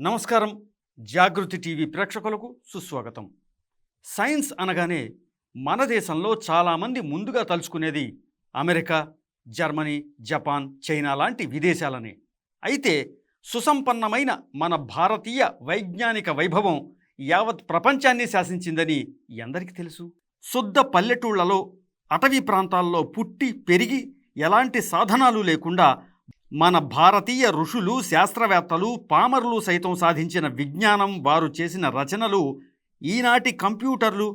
నమస్కారం. జాగృతి టీవీ ప్రేక్షకులకు సుస్వాగతం. సైన్స్ అనగానే మన దేశంలో చాలామంది ముందుగా తలుచుకునేది అమెరికా, జర్మనీ, జపాన్, చైనా లాంటి విదేశాలని. అయితే సుసంపన్నమైన మన భారతీయ వైజ్ఞానిక వైభవం యావత్ ప్రపంచాన్ని శాసించిందని ఎందరికీ తెలుసు? శుద్ధ పల్లెటూళ్లలో, అటవీ ప్రాంతాల్లో పుట్టి పెరిగి ఎలాంటి సాధనాలు లేకుండా మన భారతీయ ఋషులు, శాస్త్రవేత్తలు, పామరులు సైతం సాధించిన విజ్ఞానం, వారు చేసిన రచనలు ఈనాటి కంప్యూటర్లు,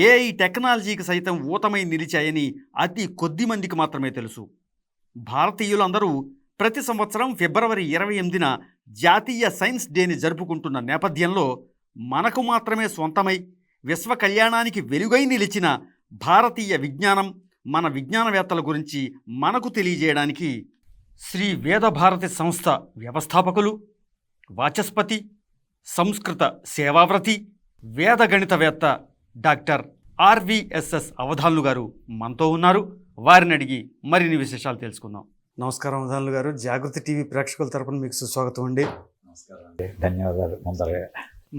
ఏఐ టెక్నాలజీకి సైతం ఊతమై నిలిచాయని అతి కొద్ది మందికి మాత్రమే తెలుసు. భారతీయులందరూ ప్రతి సంవత్సరం ఫిబ్రవరి 28న జాతీయ సైన్స్ డేని జరుపుకుంటున్న నేపథ్యంలో మనకు మాత్రమే సొంతమై విశ్వ కళ్యాణానికి వెలుగై నిలిచిన భారతీయ విజ్ఞానం, మన విజ్ఞానవేత్తల గురించి మనకు తెలియజేయడానికి శ్రీ వేదభారతి సంస్థ వ్యవస్థాపకులు, వాచస్పతి, సంస్కృత సేవావ్రతి, వేదగణితవేత్త డాక్టర్ ఆర్విఎస్ఎస్ అవధాన్లు గారు మనతో ఉన్నారు. వారిని అడిగి మరిన్ని విశేషాలు తెలుసుకుందాం. నమస్కారం అవధాన్లు గారు. జాగృతి టీవీ ప్రేక్షకుల తరపున మీకు సుస్వాగతం అండి. నమస్కారం అండి, ధన్యవాదాలు. ముందరగా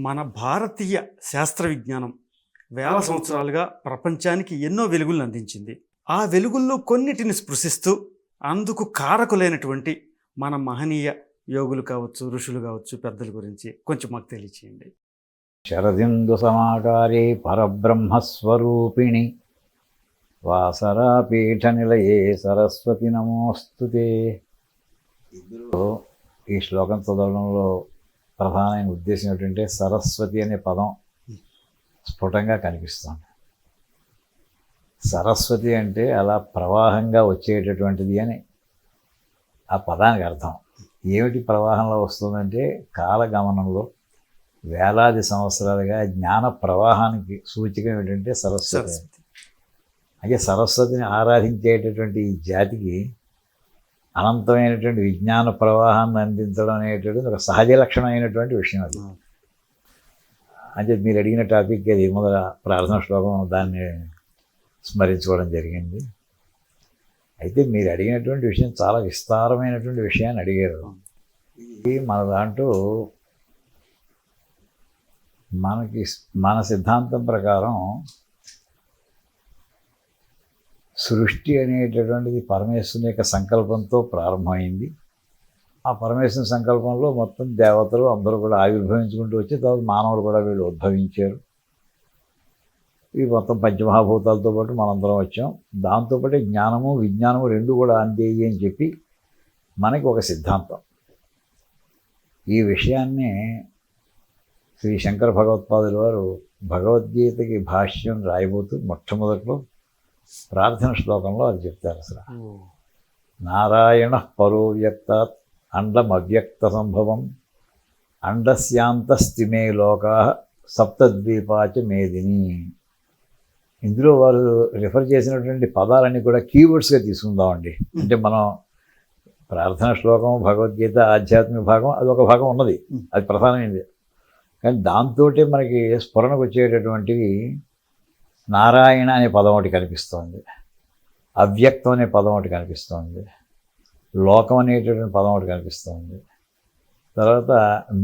మన భారతీయ శాస్త్ర విజ్ఞానం వేల సంవత్సరాలుగా ప్రపంచానికి ఎన్నో వెలుగులను అందించింది. ఆ వెలుగుల్లో కొన్నిటిని స్పృశిస్తూ అందుకు కారకులైనటువంటి మన మహనీయ యోగులు కావచ్చు, ఋషులు కావచ్చు, పెద్దల గురించి కొంచెం మాకు తెలియచేయండి. శరదిందు సమాకారే పరబ్రహ్మస్వరూపిణి వాసరాపీఠ నిలయే సరస్వతి నమోస్తుతే. ఇందులో ఈ శ్లోకం చదవడంలో ప్రధానమైన ఉద్దేశం ఏంటంటే సరస్వతి అనే పదం స్ఫుటంగా కనిపిస్తుంది. సరస్వతి అంటే అలా ప్రవాహంగా వచ్చేటటువంటిది అని ఆ పదానికి అర్థం. ఏమిటి ప్రవాహంలో వస్తుందంటే కాలగమనంలో వేలాది సంవత్సరాలుగా జ్ఞాన ప్రవాహానికి సూచిక ఏమిటంటే సరస్వతి. అయితే సరస్వతిని ఆరాధించేటటువంటి ఈ జాతికి అనంతమైనటువంటి విజ్ఞాన ప్రవాహాన్ని అందించడం అనేటటువంటి ఒక సహజ లక్షణమైనటువంటి విషయం అది. అంటే మీరు అడిగిన టాపిక్ అది మొదల ప్రార్థన శ్లోకం, దాన్ని స్మరించుకోవడం జరిగింది. అయితే మీరు అడిగినటువంటి విషయం చాలా విస్తారమైనటువంటి విషయాన్ని అడిగారు. ఇది మన దాంట్లో మన సిద్ధాంతం ప్రకారం సృష్టి అనేటటువంటిది పరమేశ్వరుని యొక్క సంకల్పంతో ప్రారంభమైంది. ఆ పరమేశ్వరుని సంకల్పంలో మొత్తం దేవతలు అందరూ కూడా ఆవిర్భవించుకుంటూ వచ్చి తర్వాత మానవులు కూడా వీళ్ళు ఉద్భవించారు. ఈ మొత్తం పంచమహాభూతాలతో పాటు మనందరం వచ్చాం. దాంతోపాటు జ్ఞానము విజ్ఞానము రెండు కూడా అందేయి అని చెప్పి మనకి ఒక సిద్ధాంతం. ఈ విషయాన్ని శ్రీ శంకర భగవత్పాదుల వారు భగవద్గీతకి భాష్యం రాయబోతూ మొట్టమొదట్లో ప్రార్థన శ్లోకంలో అది చెప్తారు. అసలు నారాయణ పరో వ్యక్తాత్ అండం అవ్యక్త సంభవం అండస్యాంతస్తిమే లోకా సప్తద్వీపాచ మేదిని. ఇందులో వారు రిఫర్ చేసినటువంటి పదాలన్నీ కూడా కీవర్డ్స్గా తీసుకుందామండి. అంటే మనం ప్రార్థన శ్లోకం, భగవద్గీత, ఆధ్యాత్మిక భాగం అది ఒక భాగం ఉన్నది, అది ప్రధానమైనది. కానీ దాంతో మనకి స్ఫురణకు వచ్చేటటువంటివి నారాయణ అనే పదం ఒకటి కనిపిస్తోంది, అవ్యక్తం అనే పదం ఒకటి కనిపిస్తోంది, లోకం అనేటటువంటి పదం ఒకటి కనిపిస్తోంది, తర్వాత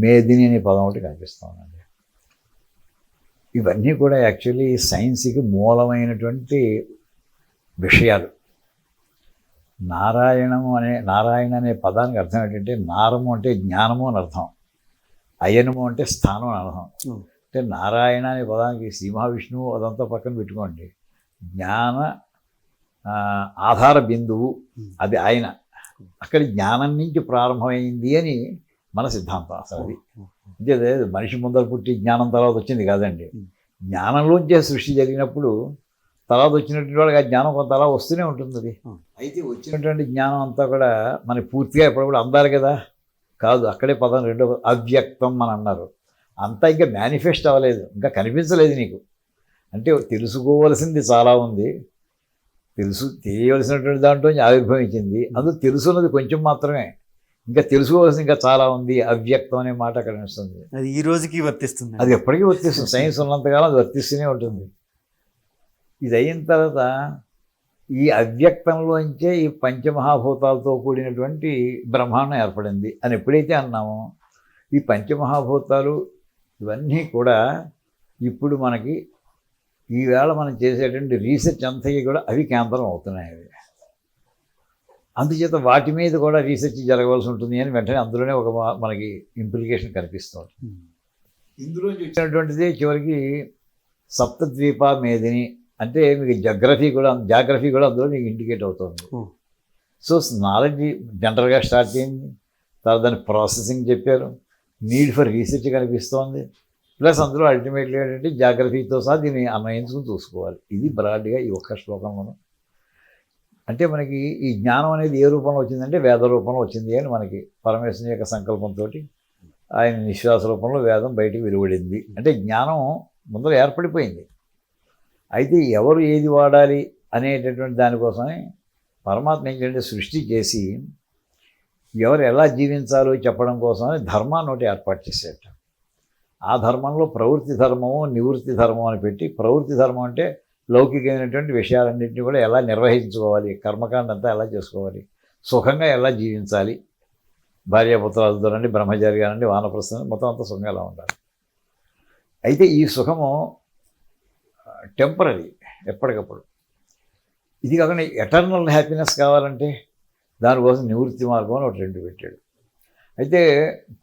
మేదిని అనే పదం ఒకటి కనిపిస్తోందండి. ఇవన్నీ కూడా యాక్చువల్లీ సైన్స్కి మూలమైనటువంటి విషయాలు. నారాయణ అనే పదానికి అర్థం ఏంటంటే నారము అంటే జ్ఞానము అని అర్థం, అయనము అంటే స్థానం అని అర్థం. అంటే నారాయణ అనే పదానికి శ్రీ మహావిష్ణువు అదంతా పక్కన పెట్టుకోండి, జ్ఞాన ఆధార బిందువు అది ఆయన. అక్కడ జ్ఞానం నుంచి ప్రారంభమైంది అని మన సిద్ధాంతం. అసలు అది అంటే మనిషి ముందర పుట్టి జ్ఞానం తర్వాత వచ్చింది కాదండి. జ్ఞానంలోంచే సృష్టి జరిగినప్పుడు తర్వాత వచ్చినటువంటి వాళ్ళకి ఆ జ్ఞానం కొంత అలా వస్తూనే ఉంటుంది. అది అయితే వచ్చినటువంటి జ్ఞానం అంతా కూడా మనకి పూర్తిగా ఎప్పుడు కూడా అందాలి కదా, కాదు. అక్కడే పదం రెండో అవ్యక్తం అని అన్నారు. అంతా ఇంకా మేనిఫెస్ట్ అవ్వలేదు, ఇంకా కనిపించలేదు నీకు. అంటే తెలుసుకోవలసింది చాలా ఉంది, తెలియవలసినటువంటి దాంట్లో ఆవిర్భవించింది. అందులో తెలుసున్నది కొంచెం మాత్రమే, ఇంకా తెలుసుకోవాల్సింది ఇంకా చాలా ఉంది. అవ్యక్తం అనే మాట అక్కడ వస్తుంది. అది ఈ రోజుకి వర్తిస్తుంది, అది ఎప్పటికీ వర్తిస్తుంది. సైన్స్ ఉన్నంతకాలం అది వర్తిస్తూనే ఉంటుంది. ఇది అయిన తర్వాత ఈ అవ్యక్తంలోంచే ఈ పంచమహాభూతాలతో కూడినటువంటి బ్రహ్మాండం ఏర్పడింది అని ఎప్పుడైతే అన్నామో, ఈ పంచమహాభూతాలు ఇవన్నీ కూడా ఇప్పుడు మనకి ఈవేళ మనం చేసేటువంటి రీసెర్చ్ అంతా కూడా అవి కేంద్రం అవుతున్నాయి. అవి అందుచేత వాటి మీద కూడా రీసెర్చ్ జరగవలసి ఉంటుంది అని వెంటనే అందులోనే ఒక మనకి ఇంప్లికేషన్ కనిపిస్తుంది. ఇందులో వచ్చినటువంటిది చివరికి సప్తద్వీప మేదిని అంటే మీకు జాగ్రఫీ కూడా అందులో మీకు ఇండికేట్ అవుతుంది. సో నాలెడ్జ్ జనరల్గా స్టార్ట్ చేయండి, తర్వాత దాని ప్రాసెసింగ్ చెప్పారు, నీడ్ ఫర్ రీసెర్చ్ కనిపిస్తోంది, ప్లస్ అందులో అల్టిమేట్లీ ఏంటంటే జాగ్రఫీతో సహా దీన్ని అన్వయించుకుని చూసుకోవాలి. ఇది బ్రాడ్గా ఈ ఒక్క శ్లోకంలోనూ. అంటే మనకి ఈ జ్ఞానం అనేది ఏ రూపంలో వచ్చిందంటే వేద రూపంలో వచ్చింది అని మనకి పరమేశ్వరుని యొక్క సంకల్పంతో ఆయన నిశ్వాస రూపంలో వేదం బయటికి వెలువడింది. అంటే జ్ఞానం ముందర ఏర్పడిపోయింది. అయితే ఎవరు ఏది వాడాలి అనేటటువంటి దానికోసమే పరమాత్మ ఏంటంటే సృష్టి చేసి ఎవరు ఎలా జీవించాలో చెప్పడం కోసమని ధర్మాన్ని ఒకటి ఏర్పాటు చేసేట. ఆ ధర్మంలో ప్రవృత్తి ధర్మము నివృత్తి ధర్మం అని పెట్టి, ప్రవృత్తి ధర్మం అంటే లౌకికమైనటువంటి విషయాలన్నింటినీ కూడా ఎలా నిర్వహించుకోవాలి, కర్మకాండ అంతా ఎలా చేసుకోవాలి, సుఖంగా ఎలా జీవించాలి, భార్యాపుత్రాలతో నండి బ్రహ్మచారి కానండి వానప్రస్థం మొత్తం అంతా సుఖంగా ఎలా ఉండాలి. అయితే ఈ సుఖము టెంపరీ, ఎప్పటికప్పుడు. ఇది కాకుండా ఎటర్నల్ హ్యాపీనెస్ కావాలంటే దానికోసం నివృత్తి మార్గం అని ఒకటి రెండు పెట్టాడు. అయితే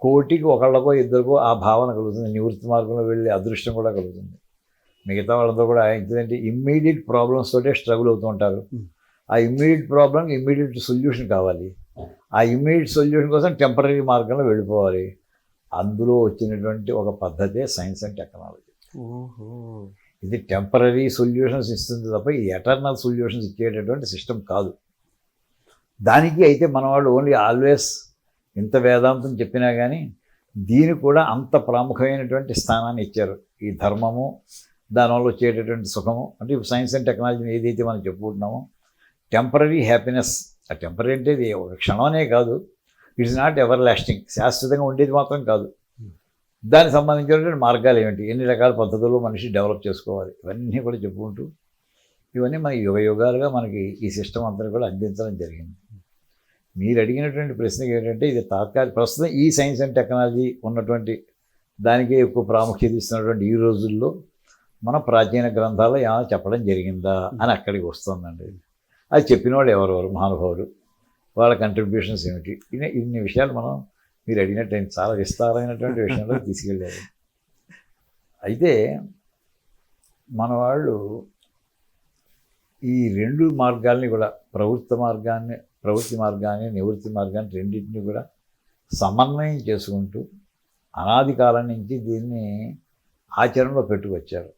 కోటికి ఒకళ్ళకో ఇద్దరికో ఆ భావన కలుగుతుంది, నివృత్తి మార్గంలో వెళ్ళే అదృష్టం కూడా కలుగుతుంది. మిగతా వాళ్ళంతా కూడా ఏంటంటే ఇమ్మీడియట్ ప్రాబ్లమ్స్ తోటే స్ట్రగుల్ అవుతూ ఉంటారు. ఆ ఇమ్మీడియట్ ప్రాబ్లంకి ఇమ్మీడియట్ సొల్యూషన్ కావాలి. ఆ ఇమ్మీడియట్ సొల్యూషన్ కోసం టెంపరీ మార్గంలో వెళ్ళిపోవాలి. అందులో వచ్చినటువంటి ఒక పద్ధతే సైన్స్ అండ్ టెక్నాలజీ. ఇది టెంపరీ సొల్యూషన్స్ ఇస్తుంది తప్ప ఈ ఎటర్నల్ సొల్యూషన్స్ ఇచ్చేటటువంటి సిస్టమ్ కాదు. దానికి అయితే మన వాళ్ళు ఓన్లీ ఆల్వేస్ ఇంత వేదాంతం చెప్పినా కానీ దీనికి కూడా అంత ప్రాముఖ్యమైనటువంటి స్థానాన్ని ఇచ్చారు. ఈ ధర్మము దానివల్ల వచ్చేటటువంటి సుఖము అంటే సైన్స్ అండ్ టెక్నాలజీని ఏదైతే మనం చెప్పుకుంటున్నామో టెంపరీ హ్యాపీనెస్. ఆ టెంపరీ అంటే ఇది ఒక క్షణమే కాదు, ఇట్స్ నాట్ ఎవర్ లాస్టింగ్, శాశ్వతంగా ఉండేది మాత్రం కాదు. దానికి సంబంధించినటువంటి మార్గాలు ఏమిటి, ఎన్ని రకాల పద్ధతుల్లో మనిషి డెవలప్ చేసుకోవాలి, ఇవన్నీ కూడా చెప్పుకుంటూ ఇవన్నీ మన యుగ యుగాలుగా మనకి ఈ సిస్టమ్ అంతా కూడా అందించడం జరిగింది. మీరు అడిగినటువంటి ప్రశ్నకి ఏంటంటే ఇది తాత్కాలిక, ప్రస్తుతం ఈ సైన్స్ అండ్ టెక్నాలజీ ఉన్నటువంటి దానికే ఎక్కువ ప్రాముఖ్యత ఇస్తున్నటువంటి ఈ రోజుల్లో మన ప్రాచీన గ్రంథాల్లో ఏమైనా చెప్పడం జరిగిందా అని అక్కడికి వస్తుందండి. అది చెప్పిన వాళ్ళు ఎవరెవరు మహానుభావులు, వాళ్ళ కంట్రిబ్యూషన్స్ ఏమిటి, ఇన్ని విషయాలు మనం మీరు అడిగినట్టు చాలా విస్తారమైనటువంటి విషయంలో తీసుకెళ్ళారు. అయితే మన వాళ్ళు ఈ రెండు మార్గాల్ని కూడా ప్రవృత్తి మార్గాన్ని నివృత్తి మార్గాన్ని రెండింటిని కూడా సమన్వయం చేసుకుంటూ అనాది కాలం నుంచి దీన్ని ఆచరణలో పెట్టుకొచ్చారు.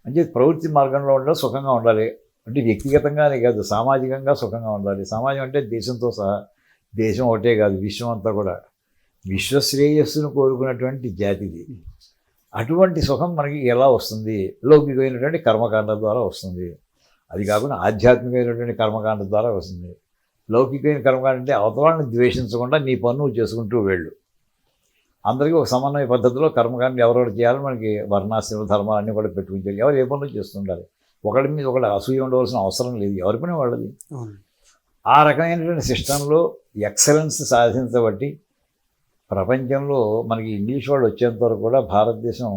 అంటే ప్రవృత్తి మార్గంలో ఉండాలి, సుఖంగా ఉండాలి అంటే వ్యక్తిగతంగానే కాదు సామాజికంగా సుఖంగా ఉండాలి. సమాజం అంటే దేశంతో సహా, దేశం ఒకటే కాదు విశ్వం అంతా కూడా విశ్వశ్రేయస్సును కోరుకున్నటువంటి జాతిది. అటువంటి సుఖం మనకి ఎలా వస్తుంది, లౌకికమైనటువంటి కర్మకాండ ద్వారా వస్తుంది. అది కాకుండా ఆధ్యాత్మికమైనటువంటి కర్మకాండ ద్వారా వస్తుంది. లౌకికమైన కర్మకాండ అంటే అవతలాన్ని ద్వేషించకుండా నీ పన్ను నువ్వు చేసుకుంటూ వెళ్ళు. అందరికీ ఒక సమన్వయ పద్ధతిలో కర్మకాండ ఎవరెవరు చేయాలని మనకి వర్ణాశ్రమ ధర్మాలన్నీ కూడా పెట్టుకుంటారు. ఎవరు ఏ పనులు చేస్తుండాలి, ఒకటి మీద ఒకటి అసూయ ఉండవలసిన అవసరం లేదు, ఎవరి పని వాళ్ళది. ఆ రకమైనటువంటి సిస్టంలో ఎక్సలెన్స్ సాధించబట్టి ప్రపంచంలో మనకి ఇంగ్లీష్ వాళ్ళు వచ్చేంత వరకు కూడా భారతదేశం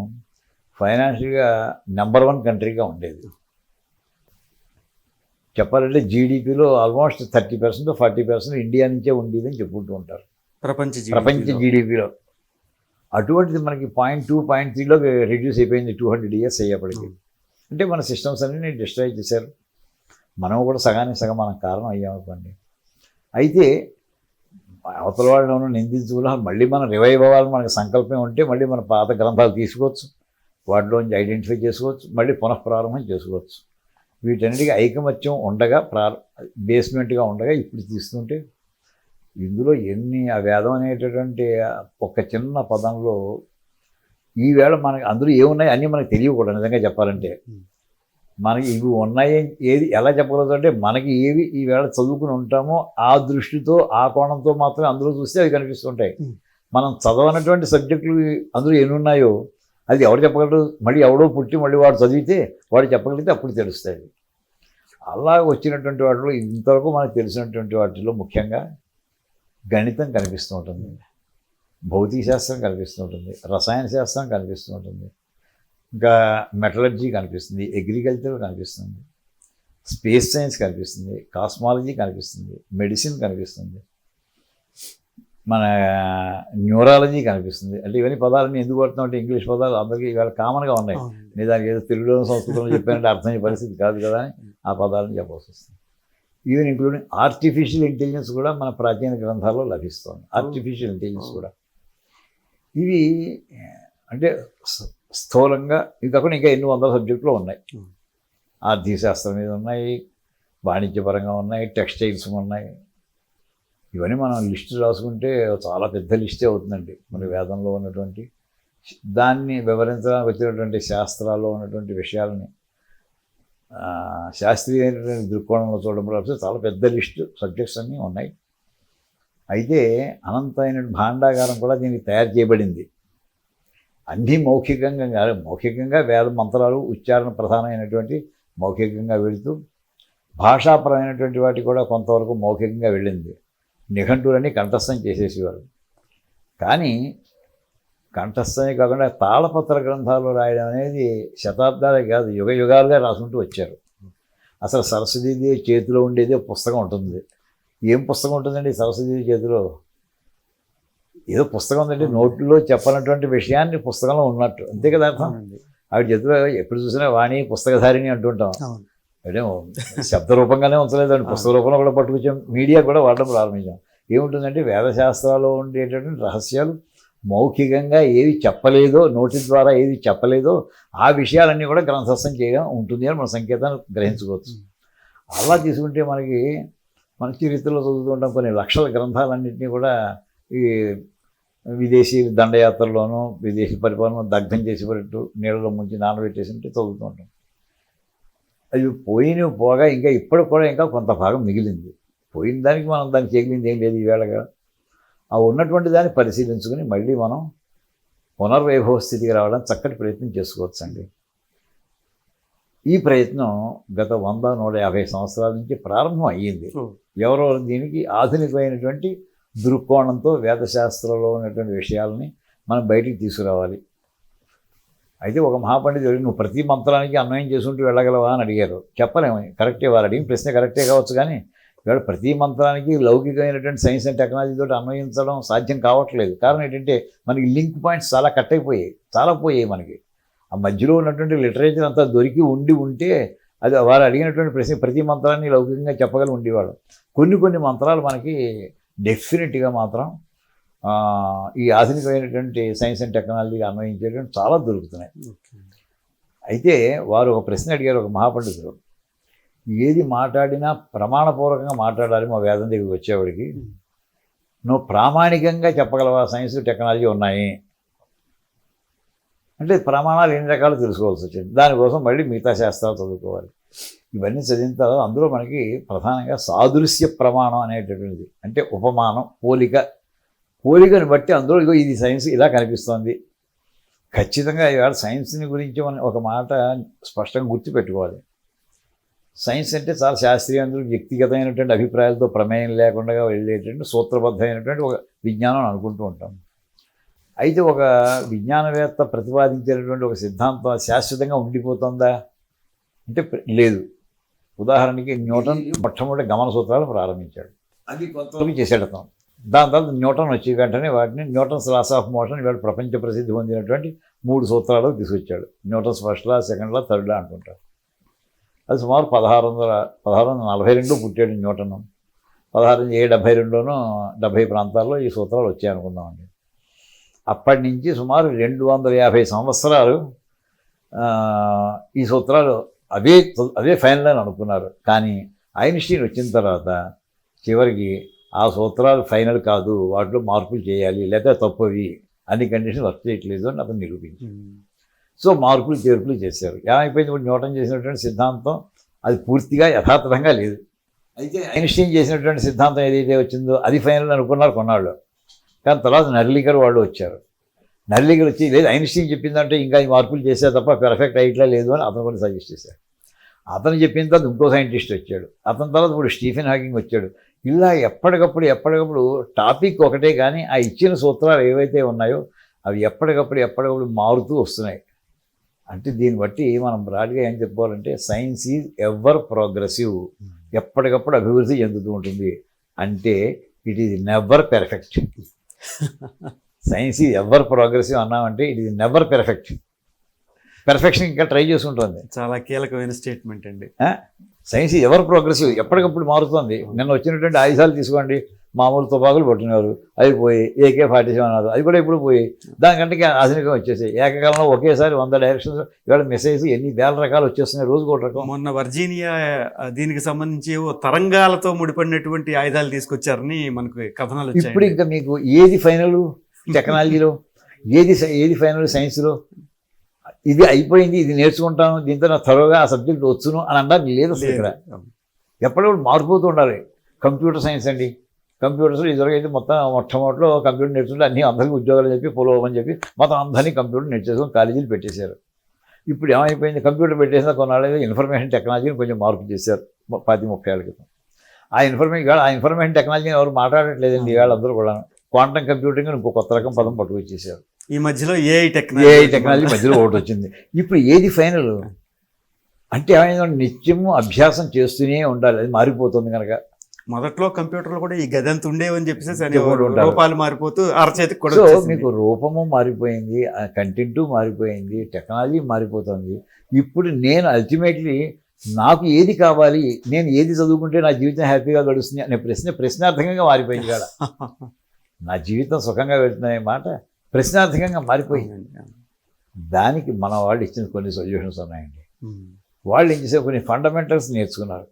ఫైనాన్షియల్గా నెంబర్ 1 కంట్రీగా ఉండేది. చెప్పాలంటే జీడిపిలో ఆల్మోస్ట్ 30% 40% ఇండియా నుంచే ఉండేదని చెప్పుకుంటూ ఉంటారు ప్రపంచ జీడిపిలో. అటువంటిది మనకి 0.2 0.3లో రిడ్యూస్ అయిపోయింది 200 years అయ్యేప్పటికీ. అంటే మన సిస్టమ్స్ అన్నీ డిస్ట్రాయ్ చేశారు. మనం కూడా సగానికి సగం మనం కారణం అయ్యామనుకోండి. అయితే అవతల వాళ్ళను నిందించుకున్నా మళ్ళీ మనం రివైవ్ అవ్వాలని మనకు సంకల్పం ఉంటే మళ్ళీ మన పాత గ్రంథాలు తీసుకోవచ్చు, వాటిలోంచి ఐడెంటిఫై చేసుకోవచ్చు, మళ్ళీ పునఃప్రారంభం చేసుకోవచ్చు. వీటన్నిటికీ ఐకమత్యం ఉండగా బేస్మెంట్గా ఉండగా ఇప్పుడు తీస్తుంటే ఇందులో ఎన్ని ఆ వేదం అనేటటువంటి ఒక చిన్న పదంలో ఈవేళ మనకి అందులో ఏమున్నాయి అన్నీ మనకు తెలియకూడదు. నిజంగా చెప్పాలంటే మనకి ఇవి ఉన్నాయి ఏది ఎలా చెప్పగలదు అంటే మనకి ఏవి ఈవేళ చదువుకుని ఉంటామో ఆ దృష్టితో ఆ కోణంతో మాత్రమే అందులో చూస్తే అవి కనిపిస్తుంటాయి. మనం చదవనటువంటి సబ్జెక్టులు అందులో ఎన్ని ఉన్నాయో అది ఎవరు చెప్పగలరు, మళ్ళీ ఎవడో పుట్టి మళ్ళీ వాడు చదివితే వాడు చెప్పగలిగితే అప్పుడు తెలుస్తాయి. అలా వచ్చినటువంటి వాటిలో ఇంతవరకు మనకు తెలిసినటువంటి వాటిలో ముఖ్యంగా గణితం కనిపిస్తూ ఉంటుంది. భౌతిక శాస్త్రం కనిపిస్తుంటుంది, రసాయన శాస్త్రం కనిపిస్తుంటుంది, ఇంకా మెటలర్జీ కనిపిస్తుంది, అగ్రికల్చర్ కనిపిస్తుంది, స్పేస్ సైన్స్ కనిపిస్తుంది, కాస్మాలజీ కనిపిస్తుంది, మెడిసిన్ కనిపిస్తుంది, మన న్యూరాలజీ కనిపిస్తుంది. అంటే ఇవన్నీ పదాలన్నీ ఎందుకు పడుతున్నాం అంటే ఇంగ్లీష్ పదాలు అందరికీ ఇవాళ కామన్గా ఉన్నాయి. నేను దానికి ఏదో తెలుగులో సంస్కృతంలో చెప్పానంటే అర్థమయ్యే పరిస్థితి కాదు కదా అని ఆ పదాలను చెప్పాల్సి వస్తుంది. ఈవెన్ ఇంక్లూడింగ్ ఆర్టిఫిషియల్ ఇంటెలిజెన్స్ కూడా మన ప్రాచీన గ్రంథాల్లో లభిస్తుంది. ఆర్టిఫిషియల్ ఇంటెలిజెన్స్ కూడా ఇవి అంటే స్థూలంగా ఇది కాకుండా ఇంకా ఎన్ని వందల సబ్జెక్టులు ఉన్నాయి. ఆర్థిక శాస్త్రం మీద ఉన్నాయి, వాణిజ్యపరంగా ఉన్నాయి, టెక్స్టైల్స్ ఉన్నాయి. ఇవన్నీ మనం లిస్టు రాసుకుంటే చాలా పెద్ద లిస్టే అవుతుందండి. మన వేదంలో ఉన్నటువంటి దాన్ని వివరించడానికి వచ్చినటువంటి శాస్త్రాల్లో ఉన్నటువంటి విషయాలని శాస్త్రీయమైనటువంటి దృక్కోణంలో చూడడం చాలా పెద్ద లిస్టు సబ్జెక్ట్స్ అన్నీ ఉన్నాయి. అయితే అనంతమైన భాండాగారం కూడా దీనికి తయారు చేయబడింది. అన్నీ మౌఖికంగా కాదు, మౌఖికంగా వేద మంత్రాలు ఉచ్చారణ ప్రధానమైనటువంటి మౌఖికంగా వెళుతూ భాషాపరమైనటువంటి వాటి కూడా కొంతవరకు మౌఖికంగా వెళ్ళింది. నిఘంటువులన్నీ కంఠస్థం చేసేసేవారు. కానీ కంఠస్థమే కాకుండా తాళపత్ర గ్రంథాలు రాయడం అనేది శతాబ్దాలే కాదు, యుగ యుగాలుగా రాసుకుంటూ వచ్చారు. అసలు సరస్వతీదేవి చేతిలో ఉండేది పుస్తకం ఉంటుంది. ఏం పుస్తకం ఉంటుందండి సరస్వతీదేవి చేతిలో? ఏదో పుస్తకం ఉందంటే నోట్లో చెప్పనటువంటి విషయాన్ని పుస్తకంలో ఉన్నట్టు, అంతే కదా అర్థం. ఆవిడ చేతిలో ఎప్పుడు చూసినా వాణి పుస్తకధారిణి అంటుంటాం. అంటే శబ్ద రూపంగానే ఉంచలేదండి, పుస్తక రూపంలో కూడా పట్టుకొచ్చాం, మీడియా కూడా వాడడం ప్రారంభించాం. ఏముంటుందంటే వేదశాస్త్రాల్లో ఉండేటటువంటి రహస్యాలు మౌఖికంగా ఏవి చెప్పలేదో, నోటి ద్వారా ఏది చెప్పలేదో ఆ విషయాలన్నీ కూడా గ్రంథస్థం చేయడం ఉంటుంది అని మన సంకేతాన్ని గ్రహించుకోవచ్చు. అలా తీసుకుంటే మనకి మన చరిత్రలో చదువుతుంటాం కొన్ని లక్షల గ్రంథాలన్నింటినీ కూడా ఈ విదేశీ దండయాత్రలోనూ విదేశీ పరిపాలన దగ్ధం చేసేటట్టు నీళ్ళలో ముంచి నానబెట్టేసింటే చదువుతూ ఉంటాం. అవి పోగా ఇంకా ఇప్పటికి కూడా ఇంకా కొంత భాగం మిగిలింది. పోయిన దానికి మనం దానికి చేయగలిగింది ఏం లేదు ఈవేళగా. ఆ ఉన్నటువంటి దాన్ని పరిశీలించుకుని మళ్ళీ మనం పునర్వైభవ స్థితికి రావడానికి చక్కటి ప్రయత్నం చేసుకోవచ్చండి. ఈ ప్రయత్నం గత 100-150 సంవత్సరాల నుంచి ప్రారంభం అయ్యింది. ఎవరో దీనికి ఆధునికమైనటువంటి దృక్కోణంతో వేదశాస్త్రంలో ఉన్నటువంటి విషయాలని మనం బయటికి తీసుకురావాలి. అయితే ఒక మహాపండితుడు నువ్వు ప్రతి మంత్రానికి అన్వయం చేసుకుంటూ వెళ్ళగలవా అని అడిగారు. చెప్పలేము, కరెక్టే, వారు అడిగిన ప్రశ్న కరెక్టే కావచ్చు, కానీ ఇవాళ ప్రతి మంత్రానికి లౌకికమైనటువంటి సైన్స్ అండ్ టెక్నాలజీతో అన్వయించడం సాధ్యం కావట్లేదు. కారణం ఏంటంటే మనకి లింక్ పాయింట్స్ చాలా కట్ అయిపోయాయి, చాలా పోయాయి. మనకి ఆ మధ్యలో ఉన్నటువంటి లిటరేచర్ అంతా దొరికి ఉంటే అది వారు అడిగినటువంటి ప్రశ్న ప్రతి మంత్రాన్ని లౌకికంగా చెప్పగలి ఉండేవాడు. కొన్ని మంత్రాలు మనకి డెఫినెట్గా మాత్రం ఈ ఆధునికమైనటువంటి సైన్స్ అండ్ టెక్నాలజీకి అన్వయించేటువంటి చాలా దొరుకుతున్నాయి. అయితే వారు ఒక ప్రశ్న అడిగారు ఒక మహాపండితుడు, ఏది మాట్లాడినా ప్రమాణపూర్వకంగా మాట్లాడాలి మా వేదం దగ్గరికి వచ్చేవాడికి, నువ్వు ప్రామాణికంగా చెప్పగలవా? సైన్స్ టెక్నాలజీ ఉన్నాయి అంటే ప్రమాణాలు ఎన్ని రకాలు తెలుసుకోవాల్సి వచ్చింది. దానికోసం మళ్ళీ మిగతా శాస్త్రాలు చదువుకోవాలి. ఇవన్నీ చదివిన తర్వాత అందులో మనకి ప్రధానంగా సాదృశ్య ప్రమాణం అనేటటువంటిది, అంటే ఉపమానం, పోలికని బట్టి అందులో ఇగో ఇది సైన్స్ ఇలా కనిపిస్తుంది. ఖచ్చితంగా ఇవాళ సైన్స్ని గురించి మనం ఒక మాట స్పష్టంగా గుర్తుపెట్టుకోవాలి. సైన్స్ అంటే చాలా శాస్త్రీయంగా వ్యక్తిగతమైనటువంటి అభిప్రాయాలతో ప్రమేయం లేకుండా వెళ్ళేటువంటి సూత్రబద్ధమైనటువంటి ఒక విజ్ఞానం అనుకుంటూ ఉంటాం. అయితే ఒక విజ్ఞానవేత్త ప్రతిపాదించేటటువంటి ఒక సిద్ధాంతం శాశ్వతంగా ఉండిపోతుందా అంటే లేదు. ఉదాహరణకి న్యూటన్ మొట్టమొదటి గమన సూత్రాలు ప్రారంభించాడు, అది కొంతవరకు చేసేటం. దాని తర్వాత న్యూటన్ వచ్చి వెంటనే వాటిని న్యూటన్స్ లాస్ ఆఫ్ మోషన్ ఇవాళ ప్రపంచ ప్రసిద్ధి పొందినటువంటి 3 సూత్రాలు తీసుకొచ్చాడు. న్యూటన్స్ ఫస్ట్ లా, సెకండ్ లా, థర్డ్ లా అంటుంటారు. అది సుమారు 1642 పుట్టాడు న్యూటన్. 1672లోనూ 70 ప్రాంతాల్లో ఈ సూత్రాలు వచ్చాయి అనుకుందామండి. అప్పటి నుంచి సుమారు 250 సంవత్సరాలు ఈ సూత్రాలు అవే ఫైనల్ అని అనుకున్నారు. కానీ ఐన్స్టీన్ వచ్చిన తర్వాత చివరికి ఆ సూత్రాలు ఫైనల్ కాదు, వాటిలో మార్పులు చేయాలి, లేదా తప్పవి, అన్ని కండిషన్స్ వర్క్ చేయట్లేదు అని అతను నిరూపించారు. సో మార్పులు చేర్పులు చేశారు. ఏమైపోయింది, ఇప్పుడు న్యూటన్ చేసినటువంటి సిద్ధాంతం అది పూర్తిగా యథాతథంగా లేదు. అయితే ఐన్స్టీన్ చేసినటువంటి సిద్ధాంతం ఏదైతే వచ్చిందో అది ఫైనల్ అనుకున్నారు కొన్నాళ్ళు. కానీ తర్వాత నర్లికర్ వాళ్ళు వచ్చారు. నర్లికర్ వచ్చి లేదు ఐన్స్టీన్ చెప్పిందంటే ఇంకా ఈ మార్పులు చేసే తప్ప పెర్ఫెక్ట్ అయ్యట్లే లేదు అని అతను కూడా సజెస్ట్ చేశారు. అతను చెప్పిన తర్వాత ఇంకో సైంటిస్ట్ వచ్చాడు. అతని తర్వాత ఇప్పుడు స్టీఫెన్ హాకింగ్ వచ్చాడు. ఇలా ఎప్పటికప్పుడు టాపిక్ ఒకటే, కానీ ఆ ఇచ్చిన సూత్రాలు ఏవైతే ఉన్నాయో అవి ఎప్పటికప్పుడు మారుతూ వస్తున్నాయి. అంటే దీన్ని బట్టి మనం బ్రాడ్గా ఏం చెప్పుకోవాలంటే సైన్స్ ఈజ్ ఎవర్ ప్రోగ్రెసివ్, ఎప్పటికప్పుడు అభివృద్ధి చెందుతూ ఉంటుంది. అంటే it is never perfect. Science is ever progressive అన్నామంటే it is never perfect. Perfection ఇంకా ట్రై చేసుకుంటుంది. చాలా కీలకమైన స్టేట్మెంట్ అండి. సైన్స్ ఈజ్ ఎవర్ ప్రోగ్రెసివ్, ఎప్పటికప్పుడు మారుతుంది. నిన్న వచ్చినటువంటి ఆయుధాలు తీసుకోండి, మామూలు తుపాకులు పట్టినారు, అవి పోయి AK-47 అన్నారు, అది కూడా ఇప్పుడు పోయి దానికంటే ఆధునికం వచ్చేసాయి. ఏకకాలంలో ఒకేసారి 100 డైరెక్షన్స్, ఇవాళ మిసైల్స్ ఎన్ని వేల రకాలు వచ్చేస్తున్నాయి, రోజుకు ఒక రకం. మొన్న వర్జీనియా దీనికి సంబంధించి తరంగాలతో ముడిపడినటువంటి ఆయుధాలు తీసుకొచ్చారని మనకు కథనాలు వచ్చాయి. ఇప్పుడు ఇంకా మీకు ఏది ఫైనల్ టెక్నాలజీలో, ఏది ఫైనల్ సైన్స్లో? ఇది అయిపోయింది, ఇది నేర్చుకుంటాను, దీంతో నాకు త్వరగా ఆ సబ్జెక్ట్ వచ్చును అని అనడానికి లేదు అసలు. ఇక్కడ ఎప్పటికప్పుడు మారిపోతూ ఉండాలి. కంప్యూటర్ సైన్స్ అండి, కంప్యూటర్స్ ఇదివరకైతే మొట్టమొదటిలో కంప్యూటర్ నేర్చుకుంటే అన్ని అందరికీ ఉద్యోగాలు చెప్పి పొలవమని చెప్పి మొత్తం అందరినీ కంప్యూటర్ నేర్చేసుకొని కాలేజీలు పెట్టేశారు. ఇప్పుడు ఏమైపోయింది, కంప్యూటర్ పెట్టేసిన కొన్నాళ్ళు ఇన్ఫర్మేషన్ టెక్నాలజీని కొంచెం మార్పు చేశారు 30 ఏళ్ళ క్రితం. ఆ ఇన్ఫర్మేషన్ టెక్నాలజీని ఎవరు మాట్లాడట్లేదండి ఇవాళ. అందరూ కూడా క్వాంటమ్ కంప్యూటింగ్ ఇంకో కొత్త రకం పదం పట్టుకొచ్చేసారు. ఈ మధ్యలో ఏఐ టెక్నాలజీ మధ్యలో ఒకటి వచ్చింది. ఇప్పుడు ఏది ఫైనల్ అంటే ఏమైనా నిత్యము అభ్యాసం చేస్తూనే ఉండాలి, అది మారిపోతుంది కనుక. మొదట్లో కంప్యూటర్లు కూడా ఈ గది అంత ఉండేవని చెప్పేసి రూపాలు మారిపోతూ అరచేతికి కూడా. సో మీకు రూపము మారిపోయింది, కంటెంట్ మారిపోయింది, టెక్నాలజీ మారిపోతుంది. ఇప్పుడు నేను అల్టిమేట్లీ నాకు ఏది కావాలి, నేను ఏది చదువుకుంటే నా జీవితం హ్యాపీగా గడుస్తుంది అనే ప్రశ్నార్థకంగా మారిపోయింది కదా. నా జీవితం సుఖంగా వెళ్తున్నాయి మాట ప్రశ్నార్థకంగా మారిపోయింది. దానికి మన వాళ్ళు ఇచ్చిన కొన్ని సొల్యూషన్స్ ఉన్నాయండి. వాళ్ళు ఏం చేసే కొన్ని ఫండమెంటల్స్ నేర్చుకున్నారు.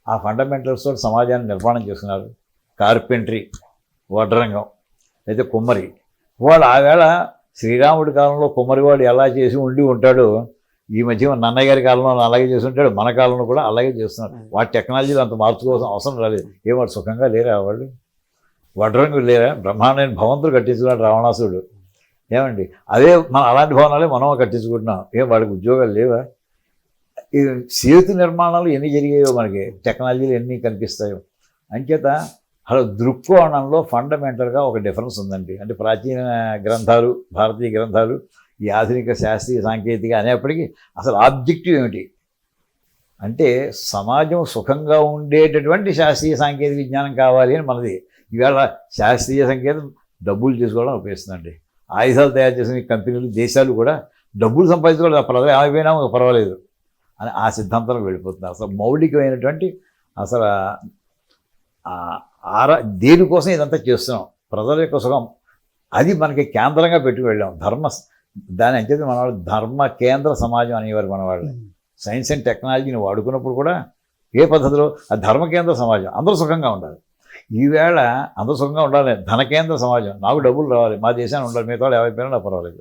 ఆ ఫండమెంటల్స్ తోటి సమాజాన్ని నిర్మాణం చేస్తున్నారు. కార్పెంటరీ, వడ్రంగం, అయితే కుమ్మరి. వాళ్ళు ఆవేళ శ్రీరాముడి కాలంలో కుమ్మరివాడు ఎలా చేసి ఉండి ఉంటాడో ఈ మధ్య నన్నయ్య గారి కాలంలో అలాగే చేసి ఉంటాడు, మన కాలంలో కూడా అలాగే చేస్తున్నారు. వాటి టెక్నాలజీలో అంత మార్చుకోవాల్సిన అవసరం రాలేదు. ఏవాడు సుఖంగా లేరా వాళ్ళు? వడ్రంగులు లేరా? బ్రహ్మాండమైన భవంతులు కట్టించుకున్నాడు రావణాసుడు. ఏమండి, అదే మన అలాంటి భవనాలే మనం కట్టించుకుంటున్నాం. వాడికి ఉద్యోగాలు లేవా? ఈ సేతు నిర్మాణాలు ఎన్ని జరిగాయో మనకి, టెక్నాలజీలు ఎన్ని కనిపిస్తాయో. అంచేత అలా దృక్కోణంలో ఫండమెంటల్గా ఒక డిఫరెన్స్ ఉందండి. అంటే ప్రాచీన గ్రంథాలు, భారతీయ గ్రంథాలు, ఈ ఆధునిక శాస్త్రీయ సాంకేతిక అనేప్పటికీ అసలు ఆబ్జెక్టివ్ ఏమిటి అంటే సమాజం సుఖంగా ఉండేటటువంటి శాస్త్రీయ సాంకేతిక విజ్ఞానం కావాలి అని మనది. ఇవాళ శాస్త్రీయ సంకేతం డబ్బులు చేసుకోవడం ఉపయోగిస్తుందండి. ఆయుధాలు తయారు చేసిన కంపెనీలు, దేశాలు కూడా డబ్బులు సంపాదించుకోవడం, ప్రజలు ఏమైపోయినా పర్వాలేదు అని ఆ సిద్ధాంతంలో వెళ్ళిపోతున్నారు. అసలు మౌలికమైనటువంటి అసలు దేనికోసం ఇదంతా చేస్తున్నాం, ప్రజల యొక్క సుఖం, అది మనకి కేంద్రంగా పెట్టుకు వెళ్ళాం. దాని అంచేది మన వాళ్ళు ధర్మ కేంద్ర సమాజం అనేవారు మన వాళ్ళు. సైన్స్ అండ్ టెక్నాలజీని వాడుకున్నప్పుడు కూడా ఏ పద్ధతిలో ఆ ధర్మ కేంద్ర సమాజం, అందరూ సుఖంగా ఉండాలి. ఈవేళ అందరూ సుఖంగా ఉండాలి, ధన కేంద్ర సమాజం, నాకు డబ్బులు రావాలి, మా దేశాన్ని ఉండాలి, మిగతా వాళ్ళు ఏమైపోయినా నాకు పర్వాలేదు.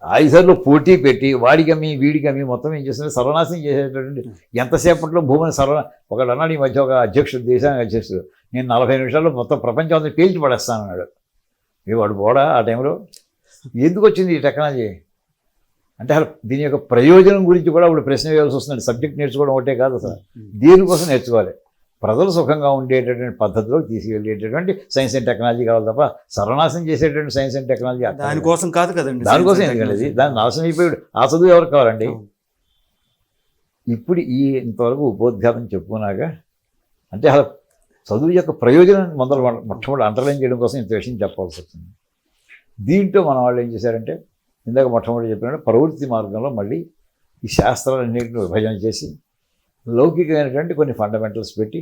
ఆయుధాల్లో పోటీ పెట్టి వాడికమ్మి వీడికమ్మి మొత్తం ఏం చేస్తున్నారు, సర్వనాశనం చేసేటటువంటి. ఎంతసేపట్లో భూమిని ఒకడు అన్నాడు ఈ మధ్య, ఒక అధ్యక్షుడు, దేశానికి అధ్యక్షుడు, నేను 40 నిమిషాల్లో మొత్తం ప్రపంచం అంతా పీల్చి పడేస్తానన్నాడు. వాడు పోడా ఆ టైంలో? ఎందుకు వచ్చింది ఈ టెక్నాలజీ అంటే అసలు దీని యొక్క ప్రయోజనం గురించి కూడా ఇప్పుడు ప్రశ్న వేయాల్సి వస్తుంది. సబ్జెక్ట్ నేర్చుకోవడం ఒకటే కాదు, అసలు దేనికోసం నేర్చుకోవాలి, ప్రజలు సుఖంగా ఉండేటటువంటి పద్ధతిలో తీసుకెళ్ళేటటువంటి సైన్స్ అండ్ టెక్నాలజీ కావాలి తప్ప సర్వనాశనం చేసేటువంటి సైన్స్ అండ్ టెక్నాలజీ దానికోసం కాదు కదండి. దానికోసం ఎందుకండి, దాన్ని నాశనం అయిపోయాడు. ఆ చదువు ఎవరు కావాలండి? ఇప్పుడు ఇంతవరకు ఉపోద్ఘాతం చెప్పుకున్నాక అంటే అసలు చదువు యొక్క ప్రయోజనం మొట్టమొదటి అండర్లైన్ చేయడం కోసం ఇంత విషయం చెప్పాల్సి వస్తుంది. దీంట్లో మన వాళ్ళు ఏం చేశారంటే, ఇందాక మొట్టమొదటి చెప్పినట్టు ప్రవృత్తి మార్గంలో మళ్ళీ ఈ శాస్త్రాలన్నింటినీ విభజన చేసి లౌకికమైనటువంటి కొన్ని ఫండమెంటల్స్ పెట్టి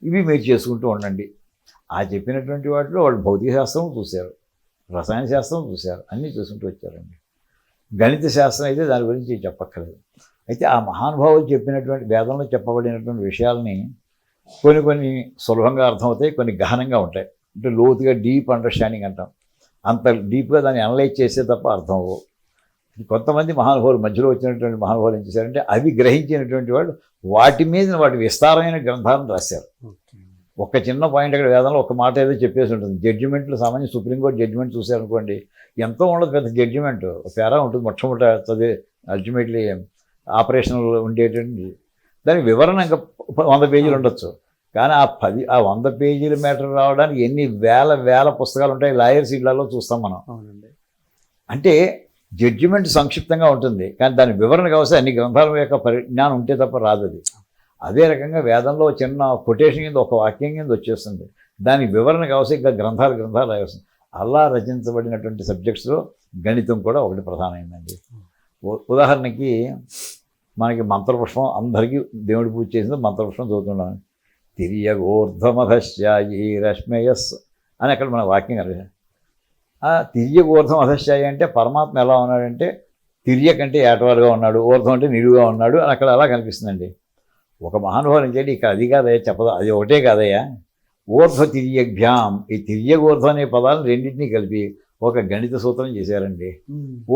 ఇవి మీరు చేసుకుంటూ ఉండండి. ఆ చెప్పినటువంటి వాటిలో వాళ్ళు భౌతిక శాస్త్రం చూశారు, రసాయన శాస్త్రం చూశారు, అన్నీ చూసుకుంటూ వచ్చారండి. గణిత శాస్త్రం అయితే దాని గురించి చెప్పక్కర్లేదు. అయితే ఆ మహానుభావులు చెప్పినటువంటి వేదంలో చెప్పబడినటువంటి విషయాలని కొన్ని సులభంగా అర్థమవుతాయి, కొన్ని గహనంగా ఉంటాయి. అంటే లోతుగా డీప్ అండర్స్టాండింగ్ అంటాం, అంత డీప్గా దాన్ని అనలైజ్ చేసే తప్ప అర్థం అవ్వవు. కొంతమంది మహానుభావులు, మధ్యలో వచ్చినటువంటి మహానుభావులు ఏం చేశారంటే అవి గ్రహించినటువంటి వాళ్ళు వాటి మీద వాటి విస్తారమైన గ్రంథాలను రాశారు. ఒక చిన్న పాయింట్ అక్కడ వేదంలో ఒక మాట ఏదో చెప్పేసి ఉంటుంది. జడ్జిమెంట్లు సామాన్య సుప్రీంకోర్టు జడ్జిమెంట్ చూశారనుకోండి, ఎంతో ఉండదు పెద్ద జడ్జిమెంట్, ఒక పేరా ఉంటుంది మొట్టమొదట చదివి అల్టిమేట్లీ ఆపరేషనల్ ఉండేటువంటి. దానికి వివరణ ఇంకా 100 పేజీలు ఉండొచ్చు. కానీ ఆ 100 పేజీల మ్యాటర్ రావడానికి ఎన్ని వేల పుస్తకాలు ఉంటాయి లాయర్స్ ఇళ్లలో చూస్తాం మనం. అవునండి. అంటే జడ్జిమెంట్ సంక్షిప్తంగా ఉంటుంది, కానీ దాని వివరణ కావస్తే అన్ని గ్రంథాల యొక్క పరిజ్ఞానం ఉంటే తప్ప రాదు అది. అదే రకంగా వేదంలో చిన్న కొటేషన్ కింద ఒక వాక్యం కింద వచ్చేస్తుంది, దాని వివరణ కావస్తే ఇంకా గ్రంథాలు రాయవస్తుంది. అలా రచించబడినటువంటి సబ్జెక్ట్స్లో గణితం కూడా ఒకటి ప్రధానమైందండి. ఉదాహరణకి మనకి మంత్రపుష్పం, అందరికీ దేవుడి పూజ చేసింది మంత్రపుష్పం చదువుతున్నాం. తిర్యగోర్ధ్వమధశ్యాయి రశ్మయస్ అని అక్కడ మన వాక్యం కలిగి, ఆ తిర్యగోర్ధ్వం అధశ్యాయి అంటే పరమాత్మ ఎలా ఉన్నాడంటే తిర్య కంటే ఏటవారుగా ఉన్నాడు, ఊర్ధ్వం అంటే నిలువుగా ఉన్నాడు అని అక్కడ అలా కనిపిస్తుందండి. ఒక మహానుభావుని చేయండి ఇక్కడ అది కాదయ్యా చెప్పదు, అది ఒకటే కాదయ్యా, ఊర్ధ్వ తిర్యభ్యాం, ఈ తిర్యగోర్ధ్వం అనే పదాలను రెండింటినీ కలిపి ఒక గణిత సూత్రం చేశారండి.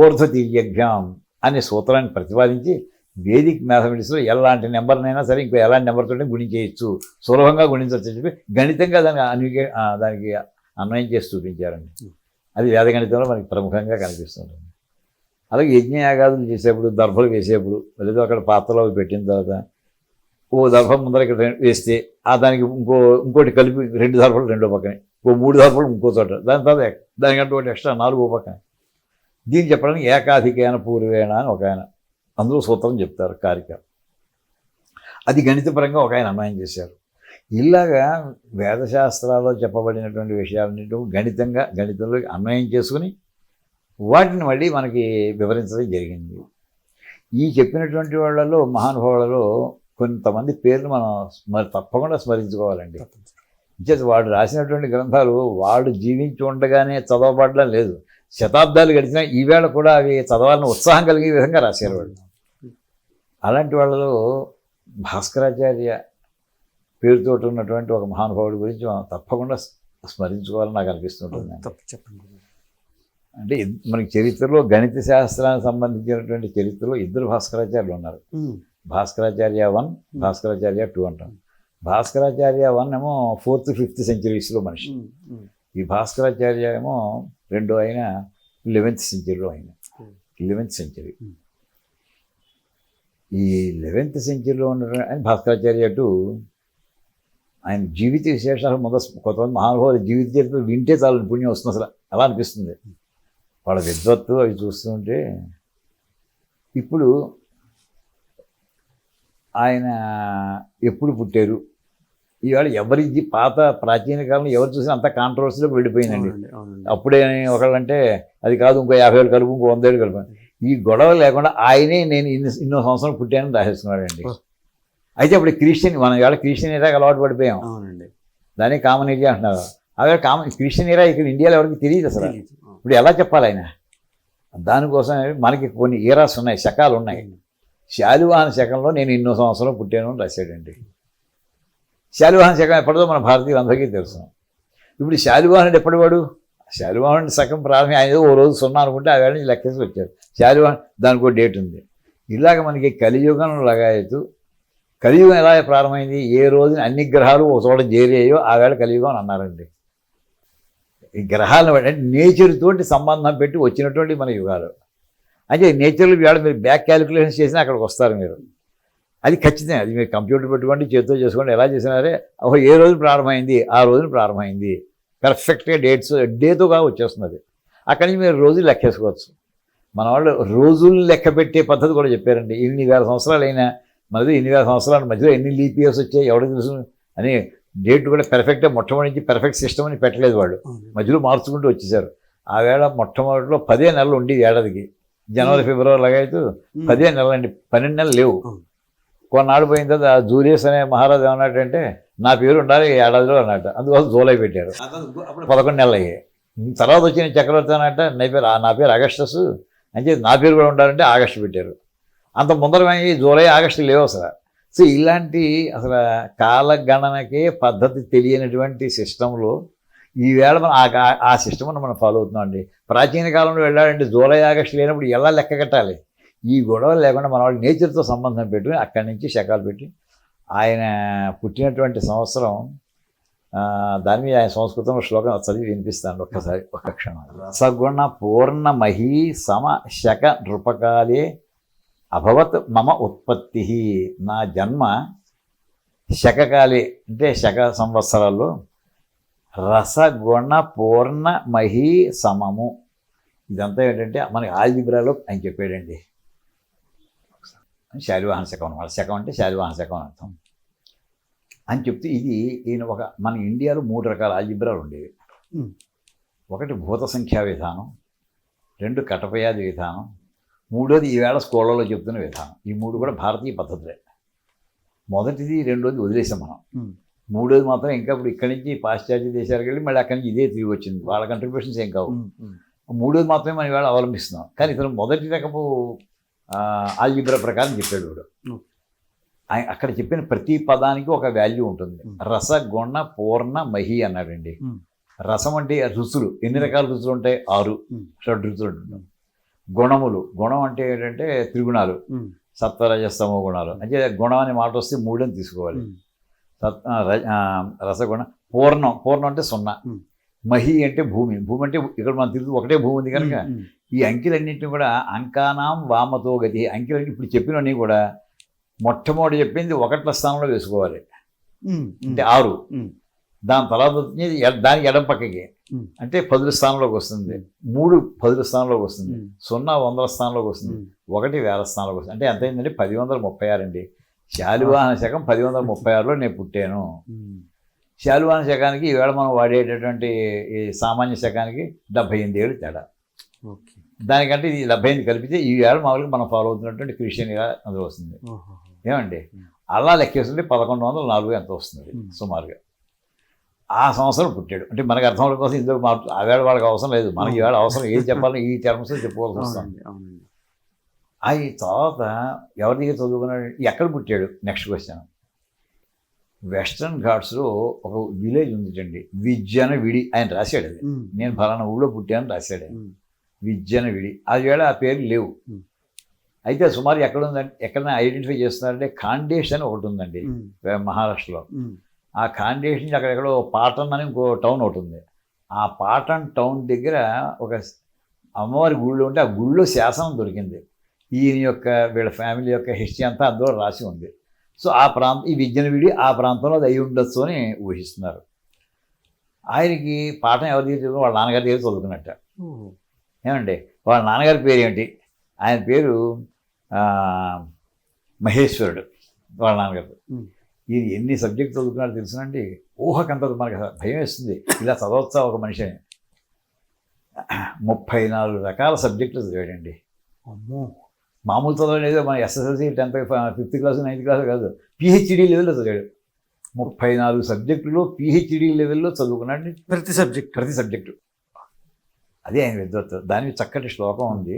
ఊర్ధ్వ తిర్యభ్యాం అనే సూత్రాన్ని ప్రతిపాదించి వేదిక్ మ్యాథమెటిక్స్లో ఎలాంటి నెంబర్నైనా సరే ఇంకో ఎలాంటి నెంబర్తోనే గుణించేయచ్చు, సులభంగా గుణించవచ్చు అని చెప్పి గణితంగా దానికి అన్వయం చేసి చూపించారండి. అది వేద గణితంలో మనకి ప్రముఖంగా కనిపిస్తుంటుంది. అలాగే యజ్ఞయాగాదులు చేసేప్పుడు, దర్భలు వేసేప్పుడు, లేదా అక్కడ పాత్రలో పెట్టిన తర్వాత ఓ దర్భం ముందర ఇక్కడ వేస్తే దానికి ఇంకోటి కలిపి 2 దర్భలు రెండో పక్కనే, 3 దర్భలు ఇంకో చోట, దాని తర్వాత దానికంటే ఒకటి ఎక్స్ట్రా 4 పక్కన. దీన్ని చెప్పడానికి ఏకాధికేన పూర్వేణ అని ఒక ఆయన అందులో సూత్రం చెప్తారు కారిక, అది గణితపరంగా ఒక ఆయన అన్వయం చేశారు. ఇలాగా వేదశాస్త్రాల్లో చెప్పబడినటువంటి విషయాలన్నింటి గణితంలో అన్వయం చేసుకుని వాటిని మళ్ళీ మనకి వివరించడం జరిగింది. ఈ చెప్పినటువంటి వాళ్ళలో మహానుభావులలో కొంతమంది పేర్లు మనం తప్పకుండా స్మరించుకోవాలండి. వాడు రాసినటువంటి గ్రంథాలు వాడు జీవించి ఉండగానే చదవబడడం లేదు, శతాబ్దాలు గడిచినా ఈవేళ కూడా అవి చదవాలని ఉత్సాహం కలిగే విధంగా రాశారు వాళ్ళు. అలాంటి వాళ్ళలో భాస్కరాచార్య పేరుతో ఉన్నటువంటి ఒక మహానుభావుడి గురించి మనం తప్పకుండా స్మరించుకోవాలని నాకు అనిపిస్తుంటుంది. అంటే మనకి చరిత్రలో గణిత శాస్త్రానికి సంబంధించినటువంటి చరిత్రలో 2 భాస్కరాచార్యులు ఉన్నారు. భాస్కరాచార్య 1, భాస్కరాచార్య 2 అంటాం. భాస్కరాచార్య 1 ఏమో 4th 5th సెంచరీస్లో మనిషి, ఈ భాస్కరాచార్య ఏమో రెండో ఆయన 11th సెంచరీలో ఆయన 11th సెంచరీ. ఈ 11th సెంచరీలో ఉన్న ఆయన భాస్కరాచార్య 2 ఆయన జీవిత విశేషాలు కొంతమంది మహానుభావులు జీవిత చరిత్ర వింటే చాలా పుణ్యం వస్తుంది, అసలు అలా అనిపిస్తుంది. వాళ్ళ విద్వత్తు అవి చూస్తుంటే ఇప్పుడు ఆయన ఎప్పుడు పుట్టారు, ఇవాళ ఎవరి పాత ప్రాచీన కాలంలో ఎవరు చూసినా అంత కాంట్రవర్సీలోకి వెళ్ళిపోయిందండి. అప్పుడే ఒకళ్ళంటే అది కాదు, ఇంకో 50 ఏళ్ళు కలుపు, ఇంకో 100 ఏళ్ళు కలుపు, ఈ గొడవ లేకుండా ఆయనే నేను ఇన్నో సంవత్సరం పుట్టానని రాసేస్తున్నాడండి. అయితే అప్పుడు మనం ఇవాళ క్రిస్టియన్ ఏరియాకి అలవాటు పడిపోయాం, దాన్ని కామన్ ఏరియా అంటున్నారు. అదే క్రిస్టియన్ ఏరియా ఇక్కడ ఇండియాలో ఎవరికి తెలియదు అసలు. ఇప్పుడు ఎలా చెప్పాలి ఆయన? దానికోసం మనకి కొన్ని ఏరాస్ ఉన్నాయి, శకాలు ఉన్నాయి. శాలివాహన శకంలో నేను ఇన్నో సంవత్సరం పుట్టాను అని రాశాడండి. శాలివాహన శకం ఎప్పటిదో మన భారతీయులందరికీ తెలుసు. ఇప్పుడు శాలివాహనుడు ఎప్పటివాడు? శాలివాహనుడి శకం ప్రారంభం ఆయన ఓ రోజు 0 అనుకుంటే ఆ వేళ నుంచి లెక్కేసి వచ్చారు. శాలివాహన్ దానికి ఒక డేట్ ఉంది. ఇలాగ మనకి కలియుగంలో లగాయతూ కలియుగం ఎలా ప్రారంభమైంది? ఏ రోజున అన్ని గ్రహాలు ఒక చోట చేరాయో ఆ వేళ కలియుగం అని అన్నారండి. ఈ గ్రహాలను బట్టి అంటే నేచర్ తోటి సంబంధం పెట్టి వచ్చినటువంటి మన యుగాలు. అంటే నేచర్లో ఇవాళ మీరు బ్యాక్ క్యాలిక్యులేషన్స్ చేసినా అక్కడికి వస్తారు మీరు. అది ఖచ్చితంగా, అది మీరు కంప్యూటర్ పెట్టుకోండి, చేతితో చేసుకోండి, ఎలా చేసినారే ఏ రోజు ప్రారంభమైంది ఆ రోజున ప్రారంభమైంది పర్ఫెక్ట్గా డేతోగా వచ్చేస్తున్నది. అక్కడి నుంచి మీరు రోజులు లెక్కేసుకోవచ్చు. మన వాళ్ళు రోజులు లెక్క పెట్టే పద్ధతి కూడా చెప్పారండి. ఇన్ని వేల సంవత్సరాలు అయినా మనది ఇన్ని వేల సంవత్సరాల మధ్యలో ఎన్ని లీప్ ఇయర్స్ వచ్చాయి ఎవరికి తెలుసు అని డేట్ కూడా పెర్ఫెక్ట్గా మొట్టమొదటి నుంచి పెర్ఫెక్ట్ సిస్టమ్ అని పెట్టలేదు వాళ్ళు, మధ్యలో మార్చుకుంటూ వచ్చేసారు. ఆ వేళ మొట్టమొదటిలో 10 నెలలు ఉండేది ఏడాదికి. జనవరి ఫిబ్రవరి లాగైతే 10 నెలలు అండి, 12 నెలలు లేవు. కొన్నాళ్ళు పోయిన తర్వాత జూలియస్ అనే మహారాజు ఏమన్నాడంటే నా పేరు ఉండాలి ఏడాదిలో అన్నట్టు, అందుకోసం జూలై పెట్టారు. అప్పుడు 11 నెలలు అయ్యాయి. తర్వాత వచ్చిన చక్రవర్తి అన్నట్ట నా పేరు ఆగస్టస్ అంటే నా పేరు కూడా ఉండాలంటే ఆగస్టు పెట్టారు. అంత ముందర జూలై ఆగస్టు లేవు అసలు. సో ఇలాంటి అసలు కాలగణనకే పద్ధతి తెలియనటువంటి సిస్టంలో ఈవేళ మనం ఆ సిస్టమ్ను మనం ఫాలో అవుతున్నాం అండి. ప్రాచీన కాలంలో వెళ్ళాలంటే జూలై ఆగస్టు లేనప్పుడు ఎలా లెక్క కట్టాలి? ఈ గొడవలు లేకుండా మన వాళ్ళు నేచర్తో సంబంధం పెట్టుకుని అక్కడి నుంచి శకాలు పెట్టి ఆయన పుట్టినటువంటి సంవత్సరం దాని మీద ఆయన సంస్కృతంలో శ్లోకం చదివి వినిపిస్తాను ఒక్కసారి, ఒక క్షణం. సగుణ పూర్ణ మహీ సమ శక నృపకాలే అభవత్ మమ ఉత్పత్తి. నా జన్మ శకకాలి అంటే శక సంవత్సరాల్లో రసగుణ పూర్ణ మహీ సమము. ఇదంతా ఏంటంటే మనకి ఆల్జిబ్రాలో ఆయన చెప్పాడండి. శాలివాహన శకం అనమాట. శకం అంటే శాలివాహన శకం అని అర్థం అని చెప్తే ఇది ఈయన మన ఇండియాలో 3 రకాల ఆల్జిబ్రాలు ఉండేవి. ఒకటి భూత సంఖ్యా విధానం, 2 కటపయాది విధానం, 3వది ఈవేళ స్కూళ్ళలో చెప్తున్న విధానం. ఈ 3 కూడా భారతీయ పద్ధతులే. మొదటిది 2వది వదిలేసాం మనం. 3వది మాత్రం ఇంకా ఇప్పుడు ఇక్కడి నుంచి పాశ్చాత్య దేశాలకు వెళ్ళి మళ్ళీ అక్కడి నుంచి ఇదే తిరిగి వచ్చింది. వాళ్ళ కంట్రిబ్యూషన్స్ ఏం కావు. 3వది మాత్రమే మనం ఇవాళ అవలంబిస్తున్నాం. కానీ ఇతను మొదటి రకపు ఆల్జిబ్రా ప్రకారం చెప్పాడు వాడు. అక్కడ చెప్పిన ప్రతి పదానికి ఒక వాల్యూ ఉంటుంది. రసగుణ పూర్ణ మహి అన్నాడండి. రసం అంటే రుచులు. ఎన్ని రకాల రుచులు ఉంటాయి? 6 షడ్రుచులు ఉంటుంది. గుణములు, గుణం అంటే ఏంటంటే త్రిగుణాలు, సత్వరజస్తమో గుణాలు. అంటే గుణం అనే మాట వస్తే 3 అని తీసుకోవాలి. రసగుణ. పూర్ణం, పూర్ణం అంటే 0. మహి అంటే భూమి, భూమి అంటే ఇక్కడ మనం తిరుగుతూ ఒకటే భూమి ఉంది కనుక ఈ అంకెలన్నింటినీ కూడా అంకానాం వామతో గతి. అంకెలన్నీ ఇప్పుడు చెప్పినవన్నీ కూడా మొట్టమొదటి చెప్పింది 1వ స్థానంలో వేసుకోవాలి. అంటే 6. దాని తర్వాత దానికి ఎడం పక్కకి అంటే 10వ స్థానంలోకి వస్తుంది. 3 10వ స్థానంలోకి వస్తుంది. 0 100వ స్థానంలోకి వస్తుంది. 1 1000వ స్థానంలోకి వస్తుంది. అంటే ఎంత అయిందంటే 1036 అండి. శాలివాహన శకం 1036లో నేను పుట్టాను. శాలివాహన శకానికి ఈవేళ మనం వాడేటటువంటి ఈ సామాన్య శకానికి 78 ఏళ్ళు తేడా. దానికంటే ఇది 78 కలిపితే ఈవేళ మామూలుగా మనం ఫాలో అవుతున్నటువంటి క్రిస్టియన్ అందులో వస్తుంది. ఏమండి అలా లెక్కేస్తుంటే 1104 ఎంత వస్తుంది సుమారుగా. ఆ సంవత్సరం పుట్టాడు. అంటే మనకు అర్థం అవడం కోసం ఇందులో ఆవేళ వాళ్ళకి అవసరం లేదు. మనకి ఈవేళ అవసరం ఏది చెప్పాలని ఈ టర్మ్స్ చెప్పుకోవాల్సి వస్తుంది. అవి తర్వాత ఎవరి దగ్గర చదువుకున్నాడు, ఎక్కడ పుట్టాడు? Next question. వెస్ట్రన్ ఘాట్స్లో ఒక విలేజ్ ఉందిటండి, విజ్జనవిడి. ఆయన రాశాడు అది. నేను ఫలానా ఊళ్ళో పుట్టానని రాశాడు. విజ్జనవిడి. అది వేళ ఆ పేర్లు లేవు. అయితే సుమారు ఎక్కడ ఉందంటే ఎక్కడైనా ఐడెంటిఫై చేస్తున్నారంటే ఖాండేష్ అని ఒకటి ఉందండి మహారాష్ట్రలో. ఆ ఖాండేష్ నుంచి అక్కడెక్కడో పాటన్ అని ఇంకో టౌన్ ఒకటి ఉంది. ఆ పాటన్ టౌన్ దగ్గర ఒక అమ్మవారి గుళ్ళు ఉంటే ఆ గుళ్ళో శాసనం దొరికింది. ఈయన యొక్క వీళ్ళ ఫ్యామిలీ యొక్క హిస్టరీ అంతా అందులో రాసి ఉంది. సో ఆ ప్రాంతం, ఈ విజ్జనవిడి ఆ ప్రాంతంలో అది అయి ఉండొచ్చు అని ఊహిస్తున్నారు. ఆయనకి పాఠం ఎవరి దగ్గర చదువుకుని వాళ్ళ నాన్నగారి దగ్గర చదువుకున్నట్ట. ఏమండి వాళ్ళ నాన్నగారి పేరు ఏమిటి? ఆయన పేరు మహేశ్వరుడు వాళ్ళ నాన్నగారు. ఈయన ఎన్ని సబ్జెక్ట్ చదువుకున్నారో తెలుసునండి. ఊహకంత మనకి భయం వేస్తుంది. ఇలా చదవచ్చా ఒక మనిషిని? 34 రకాల సబ్జెక్టులు చదివాడండి. మామూలు చదవలేదు. మన SSLC 10th 5th class 9th class కాదు, పిహెచ్డి లెవెల్లో చదివాడు. 34 సబ్జెక్టులు పిహెచ్డి లెవెల్లో చదువుకున్నాడు. ప్రతి సబ్జెక్టు అదే ఆయన విద్వత్తు. దానికి చక్కటి శ్లోకం ఉంది.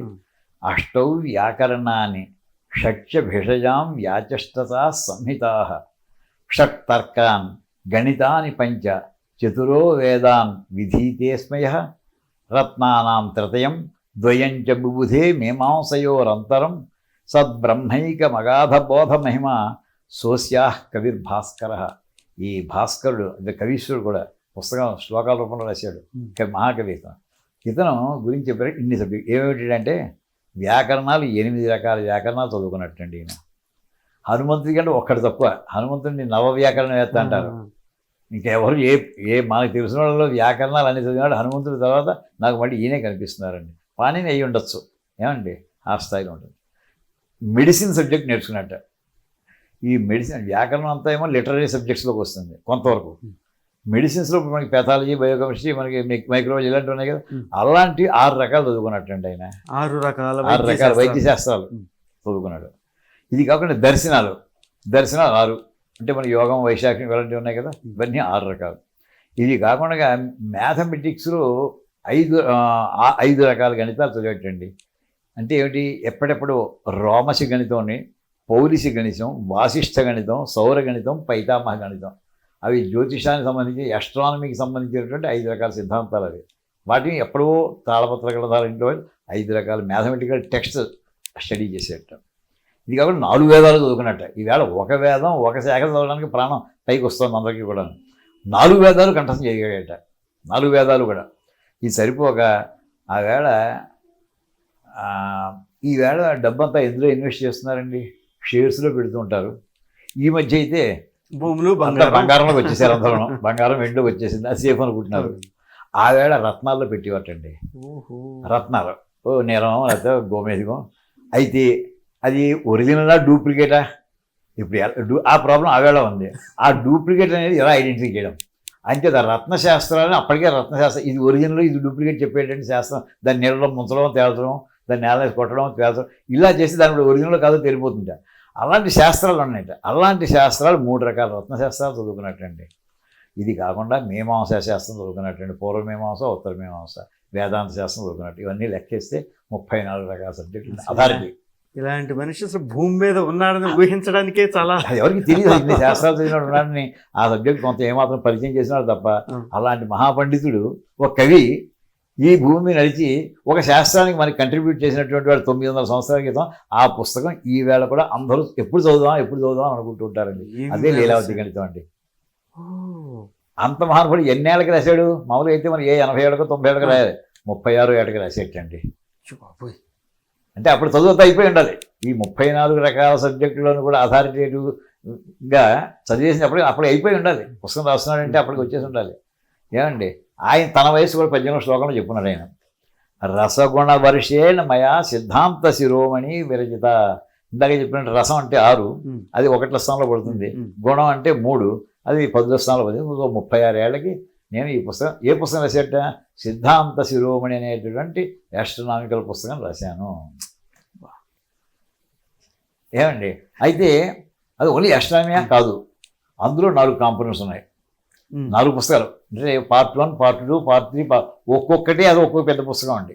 అష్టౌ వ్యాకరణాన్ని షట్చ భిషజాం వ్యాచష్టతా సంహితా షట్టర్కాన్ గణితాని పంచ చతురో వేదాన్ విధీతేస్మయ రత్నానాం త్రతయం ద్వయంచ బుబుధే మీమాంసయోరంతరం సద్బ్రహ్మైకమగాధబోధ మహిమ సోస్యాః కవిర్భాస్కర. ఈ భాస్కరుడు అంటే కవీశ్వరుడు కూడా పుస్తకం శ్లోకాల రూపంలో రాశాడు. మహాకవి ఇతను గురించి చెప్పారు. ఇన్ని సబ్జెక్ట్ ఏమిటంటే వ్యాకరణాలు 8 రకాల వ్యాకరణాలు చదువుకున్నట్టండి ఈయన. హనుమంతుడి కంటే ఒక్కటి తక్కువ. హనుమంతుడిని నవవ్యాకరణం వేత్త అంటారు. ఇంకెవరు మనకు తెలిసిన వాళ్ళలో వ్యాకరణాలు అన్ని చదివినాడు. హనుమంతుడి తర్వాత నాకు మళ్ళీ ఈయనే కనిపిస్తున్నారండి. పాణిని అయ్యి ఉండొచ్చు. ఏమండి ఆ స్థాయిలో ఉంటుంది. మెడిసిన్ సబ్జెక్ట్ నేర్చుకున్నట్ట. ఈ మెడిసిన్ వ్యాకరణం అంతా ఏమో లిటరీ సబ్జెక్ట్స్లోకి వస్తుంది కొంతవరకు. మెడిసిన్స్లో మనకి పెథాలజీ, బయోకెమిస్ట్రీ, మనకి మైక్రోబయాలజీ ఇలాంటివి ఉన్నాయి కదా, అలాంటి 6 రకాలు చదువుకున్నట్టండి ఆయన. 6 రకాల వైద్య శాస్త్రాలు చదువుకున్నాడు. ఇది కాకుండా దర్శనాలు 6 అంటే మన యోగం, వైశాఖం ఇలాంటివి ఉన్నాయి కదా, ఇవన్నీ 6 రకాలు. ఇది కాకుండా మ్యాథమెటిక్స్లో 5 రకాల గణితాలు చదివేటండి. అంటే ఏమిటి? ఎప్పుడెప్పుడు రోమసి గణితం, పౌలిసి గణితం, వాసిష్ఠ గణితం, సౌర గణితం, పైతామహ గణితం. అవి జ్యోతిషానికి సంబంధించి, ఆస్ట్రానమీకి సంబంధించినటువంటి 5 రకాల సిద్ధాంతాలు అవి. వాటిని ఎప్పుడో తాళపత్ర గ్రంథాలు ఇంట్లో 5 రకాల మ్యాథమెటికల్ టెక్స్ట్ స్టడీ చేసేట. ఇది కాకుండా 4 వేదాలు చదువుకున్నట్ట. ఈవేళ ఒక వేదం ఒక శాఖ చదవడానికి ప్రాణం పైకి వస్తుంది అందరికీ కూడా. 4 వేదాలు కంఠస్థం చేయగలట. 4 వేదాలు కూడా. ఇది సరిపోక ఈవేళ డబ్బంతా ఎందులో ఇన్వెస్ట్ చేస్తున్నారండి? షేర్స్లో పెడుతూ ఉంటారు. ఈ మధ్య అయితే భూములు అంతా బంగారంలోకి వచ్చేసారు, అందరూ బంగారం వెండిలోకి వచ్చేసింది, అది సేఫ్ అనుకుంటున్నారు. ఆవేళ రత్నాల్లో పెట్టేవాటండి, రత్నాలు, నీలం లేకపోతే గోమేధికం. అయితే అది ఒరిజినలా డూప్లికేటా? ఇప్పుడు ఆ ప్రాబ్లం ఆవేళ ఉంది. ఆ డూప్లికేట్ అనేది ఎలా ఐడెంటిఫై చేయడం? అంటే రత్నశాస్త్రాన్ని అప్పటికే రత్నశాస్త్రం ఇది ఒరిజినల్ ఇది డూప్లికేట్ చెప్పేటువంటి శాస్త్రం, దాన్ని నీళ్ళలో ముంచడం తేల్చడం, దాన్ని నేల కొట్టడం తేల్చడం, ఇలా చేసి దాని ఒరిజినల్ కాదో తెలిపోతుంట. అలాంటి శాస్త్రాలు ఉన్నాయట. అలాంటి శాస్త్రాలు 3 రకాల రత్నశాస్త్రాలు చదువుకున్నట్టండి. ఇది కాకుండా మీమాంసా శాస్త్రం చదువుకున్నట్టండి, పూర్వమీమాంస, ఉత్తర మీమాంస, వేదాంత శాస్త్రం చదువుకున్నట్టు. ఇవన్నీ లెక్కేస్తే 34 రకాల సబ్జెక్టులు అథారిటీ. ఇలాంటి మనిషి అసలు భూమి మీద ఉన్నాడని ఊహించడానికే చాలా, ఎవరికి తెలియదు ఇన్ని శాస్త్రాలు చదివినాడు ఉన్నాడని. ఆ సబ్జెక్ట్ కొంత ఏమాత్రం పరిచయం చేసినాడు తప్ప. అలాంటి మహాపండితుడు, ఒక కవి ఈ భూమి నడిచి ఒక శాస్త్రానికి మనకి కంట్రిబ్యూట్ చేసినటువంటి వాడు 900 సంవత్సరాల క్రితం. ఆ పుస్తకం ఈవేళ కూడా అందరూ ఎప్పుడు చదువుదాం అనుకుంటూ ఉంటారండి. అదే లీలావతి గణితం అండి. అంత మహానుభావుడు ఎన్నేళ్ళకి రాశాడు? మామూలుగా అయితే మనం 80 ఏళ్ళకో 90 ఏళ్ళకి రాయాలి, 36 ఏళ్ళకి రాసేటండి. అంటే అప్పుడు చదువుతా అయిపోయి ఉండాలి. ఈ 34 రకాల సబ్జెక్టులను కూడా అథారిటేటివ్గా చదివేసినప్పుడు అప్పుడు అయిపోయి ఉండాలి. పుస్తకం రాస్తున్నాడంటే అప్పటికి వచ్చేసి ఉండాలి. ఏమండి, ఆయన తన వయసు కూడా 18 శ్లోకంలో చెప్పున్నాడు ఆయన. రసగుణ వర్షేణ మయా సిద్ధాంత శిరోమణి విరచిత. ఇందాక చెప్పినట్టు రసం అంటే 6, అది 1వ స్థానంలో పడుతుంది. గుణం అంటే 3, అది 10వ స్థానంలో పడుతుంది. 36 ఏళ్ళకి నేను ఈ పుస్తకం, ఏ పుస్తకం రాసేట? సిద్ధాంత శిరోమణి అనేటటువంటి యాస్ట్రనామికల్ పుస్తకం రాశాను. ఏమండి, అయితే అది ఓన్లీ యాస్ట్రానమీ కాదు, అందులో 4 కాంపోనెంట్స్ ఉన్నాయి, 4 పుస్తకాలు. అంటే పార్ట్ 1, పార్ట్ 2, పార్ట్ 3, ఒక్కొక్కటి అది ఒక్కొక్క పెద్ద పుస్తకం అండి.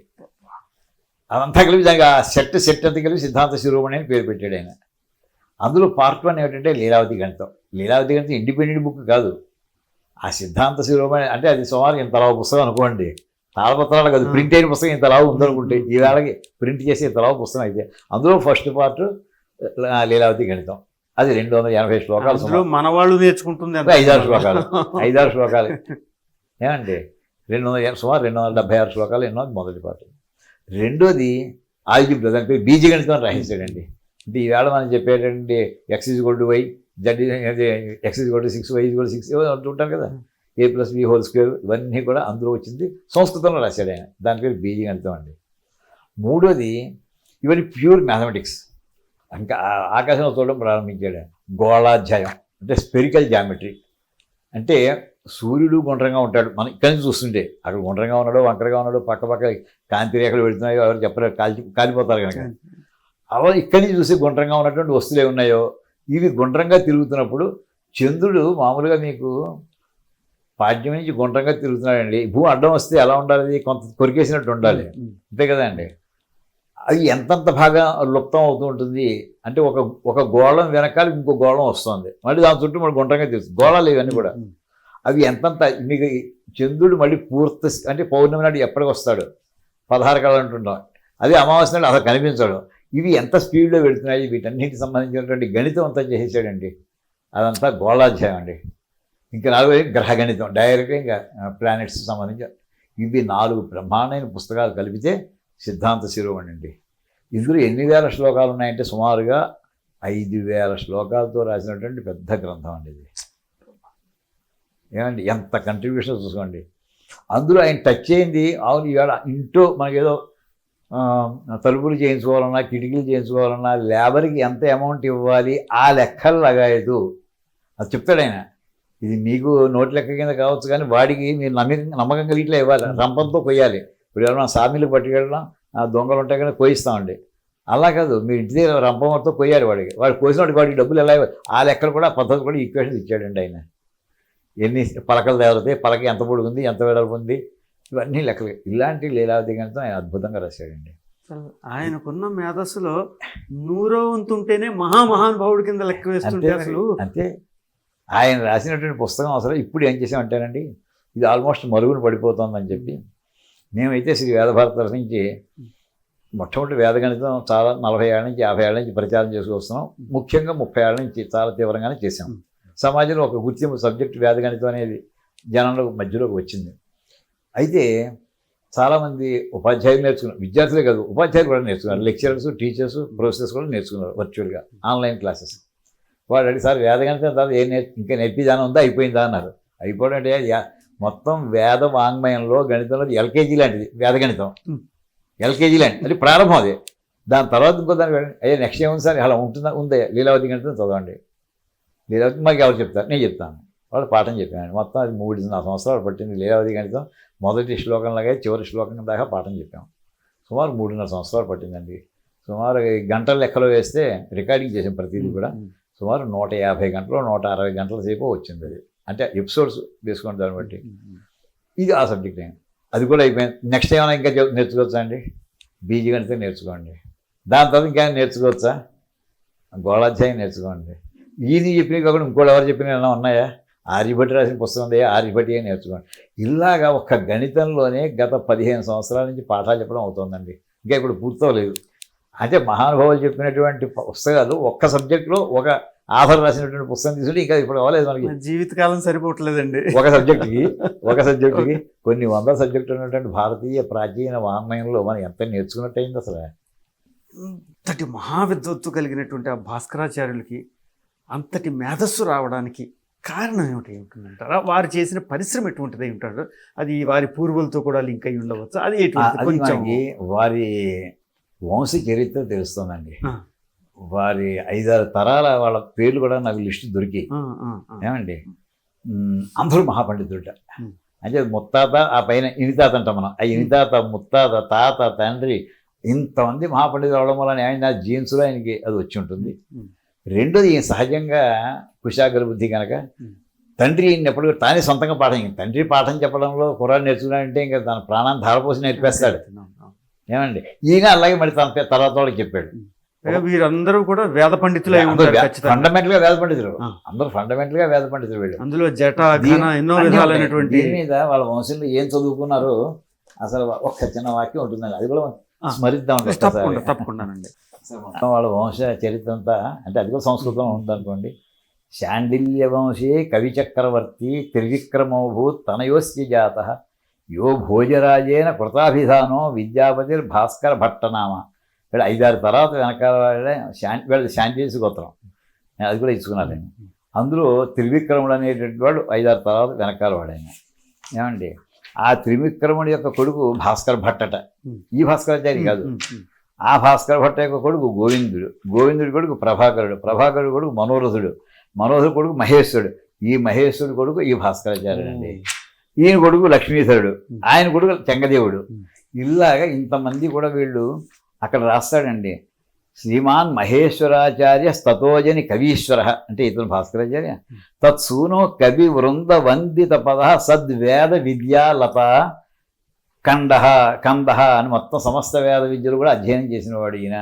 అదంతా కలిపి దానికి ఆ సెట్ అంతా కలిపి సిద్ధాంత శిరోమణి అని పేరు పెట్టాడు ఆయన. అందులో పార్ట్ 1 ఏమిటంటే లీలావతి గణితం. లీలావతి గణితం ఇండిపెండెంట్ బుక్ కాదు. ఆ సిద్ధాంత శిరోమణి అంటే అది సుమారు ఇంత లావు పుస్తకం అనుకోండి. తాళపత్రాలు కాదు, ప్రింట్ అయిన పుస్తకం ఇంత లావు ఉందనుకుంటే, ఈవేళకి ప్రింట్ చేసి ఇంత లావు పుస్తకం అయితే. అందులో ఫస్ట్ పార్ట్ లీలావతి గణితం, అది 280 శ్లోకాలు. మన వాళ్ళు నేర్చుకుంటుంది 5-6 శ్లోకాలు. ఏమండి, సుమారు 276 శ్లోకాలు ఎన్నో మొదటి పార్ట్. రెండోది ఆల్జీబ్రా, దాని పేరు బీజగణితం అని రాసేసాడండి. అంటే ఈవేళ మనం చెప్పేటంటే x=y, x=6, y=6 అంటుంటారు కదా, a+b² ఇవన్నీ కూడా అందులో వచ్చింది. సంస్కృతంలో రాశాడు ఆయన, దాని పేరు బీజగణితం అండి. మూడోది ఇవన్నీ ప్యూర్ మ్యాథమెటిక్స్. ఇంకా ఆకాశంలో చూడడం ప్రారంభించాడు. గోళాధ్యాయం అంటే స్పెరికల్ జామెట్రీ. అంటే సూర్యుడు గుండ్రంగా ఉంటాడు, మనం ఇక్కడి నుంచి చూస్తుంటే అక్కడ గుండ్రంగా ఉన్నాడో వంకరగా ఉన్నాడో పక్క కాంతి రేఖలు పెడుతున్నాయో ఎవరు చెప్పలేరు, కాలిపోతారు కనుక. అలా ఇక్కడి నుంచి చూసి గుండ్రంగా ఉన్నటువంటి వస్తువులు ఏమున్నాయో ఇవి గుండ్రంగా తిరుగుతున్నప్పుడు చంద్రుడు మామూలుగా మీకు పాడ్యం నుంచి గుండ్రంగా తిరుగుతున్నాడండి. భూమి అడ్డం వస్తే ఎలా ఉండాలి? కొంత కొరికేసినట్టు ఉండాలి, అంతే కదా అండి. అది ఎంతంత భాగం లుప్తం అవుతూ ఉంటుంది అంటే ఒక గోళం వెనకాల ఇంకో గోళం వస్తుంది, మళ్ళీ దాని చుట్టూ మళ్ళీ గుండ్రంగా తిరుగుతుంది. గోళాలు ఇవన్నీ కూడా అవి ఎంతంత. మీకు చంద్రుడు మళ్ళీ పూర్తి అంటే పౌర్ణమి నాడు ఎప్పటికి వస్తాడు, 16 కళలు అంటుంటాం, అదే అమావాస్య నాడు అసలు కనిపించాడు. ఇవి ఎంత స్పీడ్లో వెళుతున్నాయి, వీటన్నిటికి సంబంధించినటువంటి గణితం అంతా చేసేసాడండి. అదంతా గోళాధ్యాయం అండి. ఇంకా 4 గ్రహ గణితం, డైరెక్ట్గా ఇంకా ప్లానెట్స్ సంబంధించి. ఇవి 4 బ్రహ్మాండమైన పుస్తకాలు కలిపితే సిద్ధాంత శిరోమణి అండి. ఇందులో ఎన్ని వేల శ్లోకాలు ఉన్నాయంటే సుమారుగా 5000 శ్లోకాలతో రాసినటువంటి పెద్ద గ్రంథం అండి ఇది. ఏమండి, ఎంత కంట్రిబ్యూషన్ చూసుకోండి. అందులో ఆయన టచ్ అయింది. అవును, ఇవాళ ఇంట్లో మనకేదో తలుపులు చేయించుకోవాలన్నా కిటికీలు చేయించుకోవాలన్నా లేబర్కి ఎంత అమౌంట్ ఇవ్వాలి ఆ లెక్కలు లగాయదు అది చెప్తాడు ఆయన. ఇది మీకు నోటి లెక్క కింద కావచ్చు కానీ వాడికి మీరు నమ్మకం కలిగిట్లా ఇవ్వాలి, రంపంతో కొయ్యాలి. ఇప్పుడు ఎవరైనా సామీలు పట్టుకెళ్ళడం దొంగలు ఉంటాయి కానీ కోయిస్తామండి. అలా కాదు, మీరు ఇంటి దగ్గర రంపంతో కొయ్యాలి వాడికి. వాడు కోసినప్పుడు వాడికి డబ్బులు ఎలా ఇవ్వాలి ఆ లెక్కలు కూడా పద్ధతి కూడా ఈక్వేషన్ ఇచ్చాడండి ఆయన. ఎన్ని పలకలు తయారవుతాయి, పలక ఎంత పొడుగుంది, ఎంత వెడల్పు ఉంది, ఇవన్నీ లెక్కలు. ఇలాంటి లీలావతి గణితం ఆయన అద్భుతంగా రాశాడండి. ఆయనకున్న మేధస్సులో 100వ వంతు ఉంటేనే మహానుభావుడి కింద లెక్క వేస్తుంటే అసలు అంతే. ఆయన రాసినటువంటి పుస్తకం అసలు ఇప్పుడు ఏం చేసామంటేనండి, ఇది ఆల్మోస్ట్ మరుగున పడిపోతుందని చెప్పి మేమైతే శ్రీ వేదభారత నుంచి మొట్టమొదటి వేదగణితం చాలా 40 ఏళ్ళ నుంచి 50 ఏళ్ళ నుంచి ప్రచారం చేసుకొస్తున్నాం. ముఖ్యంగా 30 ఏళ్ళ నుంచి చాలా తీవ్రంగానే చేసాం. సమాజంలో ఒక గుర్తింపు సబ్జెక్ట్ వేదగణితం అనేది జనంలో మధ్యలోకి వచ్చింది. అయితే చాలామంది ఉపాధ్యాయులు నేర్చుకున్నారు, విద్యార్థులే కాదు ఉపాధ్యాయులు కూడా నేర్చుకున్నారు. లెక్చరర్స్, టీచర్స్, ప్రొఫెసర్స్ కూడా నేర్చుకున్నారు వర్చువల్గా ఆన్లైన్ క్లాసెస్. వాడు అడిగి సార్ వేదగణితం తర్వాత ఏం ఇంకా నేర్పిదానం ఉందా అయిపోయిందా అన్నారు. అయిపోవడం అంటే మొత్తం వేద వాంగ్మయంలో గణితంలో ఎల్కేజీ లాంటిది వేదగణితం, ఎల్కేజీ లాంటిది, అది ప్రారంభం అది. దాని తర్వాత ఇంకో దానికి అయ్యా నెక్స్ట్ ఏముంది సార్ అలా ఉంటుందా, ఉంది లీలావతి గణితం చదవండి. లీలావతి మాకు ఎవరు చెప్తారు, నేను చెప్తాను. వాళ్ళు పాఠం చెప్పాను. మొత్తం అది 3.5 సంవత్సరాలు పట్టింది లీలావతి గణితం. మొదటి శ్లోకంలాగా చివరి శ్లోకం దాకా పాఠం చెప్పాం. సుమారు 3.5 సంవత్సరాలు పట్టిందండి. సుమారు గంటల లెక్కలో వేస్తే రికార్డింగ్ చేసాం ప్రతిదీ కూడా. సుమారు 150 గంటలు 160 గంటల సేపు వచ్చింది అది. అంటే ఎపిసోడ్స్ వేసుకోండి దాన్ని బట్టి. ఇది ఆ సబ్జెక్ట్ అది కూడా అయిపోయింది. నెక్స్ట్ ఏమైనా ఇంకా నేర్చుకోవచ్చా అండి? బీజగణితం నేర్చుకోండి. దాని తర్వాత ఇంకా నేర్చుకోవచ్చా? గోళాధ్యాయం నేర్చుకోండి. ఈయన చెప్పినవి కాకుండా ఇంకోటి ఎవరు చెప్పినవి ఏమైనా ఉన్నాయా? ఆర్యభట్టి రాసిన పుస్తకం ఉందా, ఆర్యభట్టి నేర్చుకోండి. ఇలాగా ఒక్క గణితంలోనే గత 15 సంవత్సరాల నుంచి పాఠాలు చెప్పడం అవుతుందండి. ఇంకా ఇప్పుడు పూర్తవలేదు. అంటే మహానుభావులు చెప్పినటువంటి పుస్తకాలు ఒక్క సబ్జెక్టులో ఒక ఆధార్ రాసినటువంటి పుస్తకం తీసుకుంటే ఇంకా ఇప్పుడు అవ్వలేదు మనకి. జీవితకాలం సరిపోవట్లేదండి. ఒక సబ్జెక్టుకి కొన్ని 100 సబ్జెక్టులు ఉన్నటువంటి భారతీయ ప్రాచీన వాంగ్మయంలో మనం ఎంత నేర్చుకున్నట్టు అయింది అసలు. అంతటి మహావిద్వత్తు కలిగినటువంటి ఆ భాస్కరాచార్యులకి అంతటి మేధస్సు రావడానికి కారణం ఏమిటంటారా? వారు చేసిన పరిశ్రమ ఎటువంటిది ఉంటారు? అది వారి పూర్వులతో కూడా లింక్ అయి ఉండవచ్చు. అది కొంచెం వారి వంశ చరిత్ర తెలుస్తుందండి. వారి 5-6 తరాల వాళ్ళ పేర్లు కూడా నాకు లిస్టు దొరికి ఏమండి. అందరూ మహాపండితుట. అంటే ముత్తాత, ఆ పైన ఇనితాత అంటాం మనం. ఆ ఇనితాత, ముత్తాత, తాత, తండ్రి, ఇంతమంది మహాపండితులు అవడం వల్ల ఆయన జీన్స్లో ఆయనకి అది వచ్చి ఉంటుంది. రెండోది ఈయన సహజంగా కుశాగ్ర బుద్ధి కనుక తండ్రి ఎప్పుడు తానే సొంతంగా పాఠం, తండ్రి పాఠం చెప్పడంలో కుర్రాడు నేర్చుకున్నాడంటే ఇంకా తన ప్రాణాన్ని ధారపోసి నేర్పేస్తాడు ఏమండి. ఈయన అలాగే మరి తన తర్వాత వాళ్ళకి చెప్పాడు. వీరందరూ కూడా వేద పండితులు, ఫండమెంటల్ గా వేద పండితులు, అందరూ ఫండమెంటల్ గా వేద పండితులు వీళ్ళు. అందులో జట ఎన్నో విధాలైనటువంటి దీని మీద వాళ్ళ వంశంలో ఏం చదువుకున్నారు అసలు ఒక్క చిన్న వాక్యం ఉంటుందండి. అది కూడా స్మరిద్దాం తప్పకుండానండి. వాళ్ళ వంశ చరిత్ర అంతా అంటే అది కూడా సంస్కృతం ఉందనుకోండి. శాండిల్య వంశే కవి చక్రవర్తి త్రివిక్రమోభూత్ తనయోస్య జాత యో భోజరాజేన కృతాభిధానో విద్యాపతిర్ భాస్కర భట్టనామ. వీళ్ళు 5-6 తర్వాత వెనకాల వీళ్ళ శాంతిసి గోత్రం, అది కూడా ఇచ్చుకున్నారు ఆయన. అందులో త్రివిక్రముడు అనేటువంటి వాడు 5-6 తర్వాత వెనకాల వాడైన ఏమండి. ఆ త్రివిక్రముడి యొక్క కొడుకు భాస్కర భట్టట. ఈ భాస్కరాచార్య కాదు, ఆ భాస్కర భట్ట యొక్క కొడుకు గోవిందుడు, గోవిందుడి కొడుకు ప్రభాకరుడు, ప్రభాకరుడు కొడుకు మనోరథుడు, మనోరథుడు కొడుకు మహేశ్వరుడు, ఈ మహేశ్వరుడు కొడుకు ఈ భాస్కరాచార్యుడు అండి. ఈయన కొడుకు లక్ష్మీధరుడు, ఆయన కొడుకు చెంగదేవుడు. ఇలాగా ఇంతమంది కూడా వీళ్ళు అక్కడ రాస్తాడండి. శ్రీమాన్ మహేశ్వరాచార్య స్తతోజని కవీశ్వర అంటే ఇతను భాస్కరాచార్య. తత్సూనో కవి వృంద వందిత పద సద్వేద విద్యాలత కంద అని మొత్తం సమస్త వేద విద్యలు కూడా అధ్యయనం చేసిన వాడు ఈయన.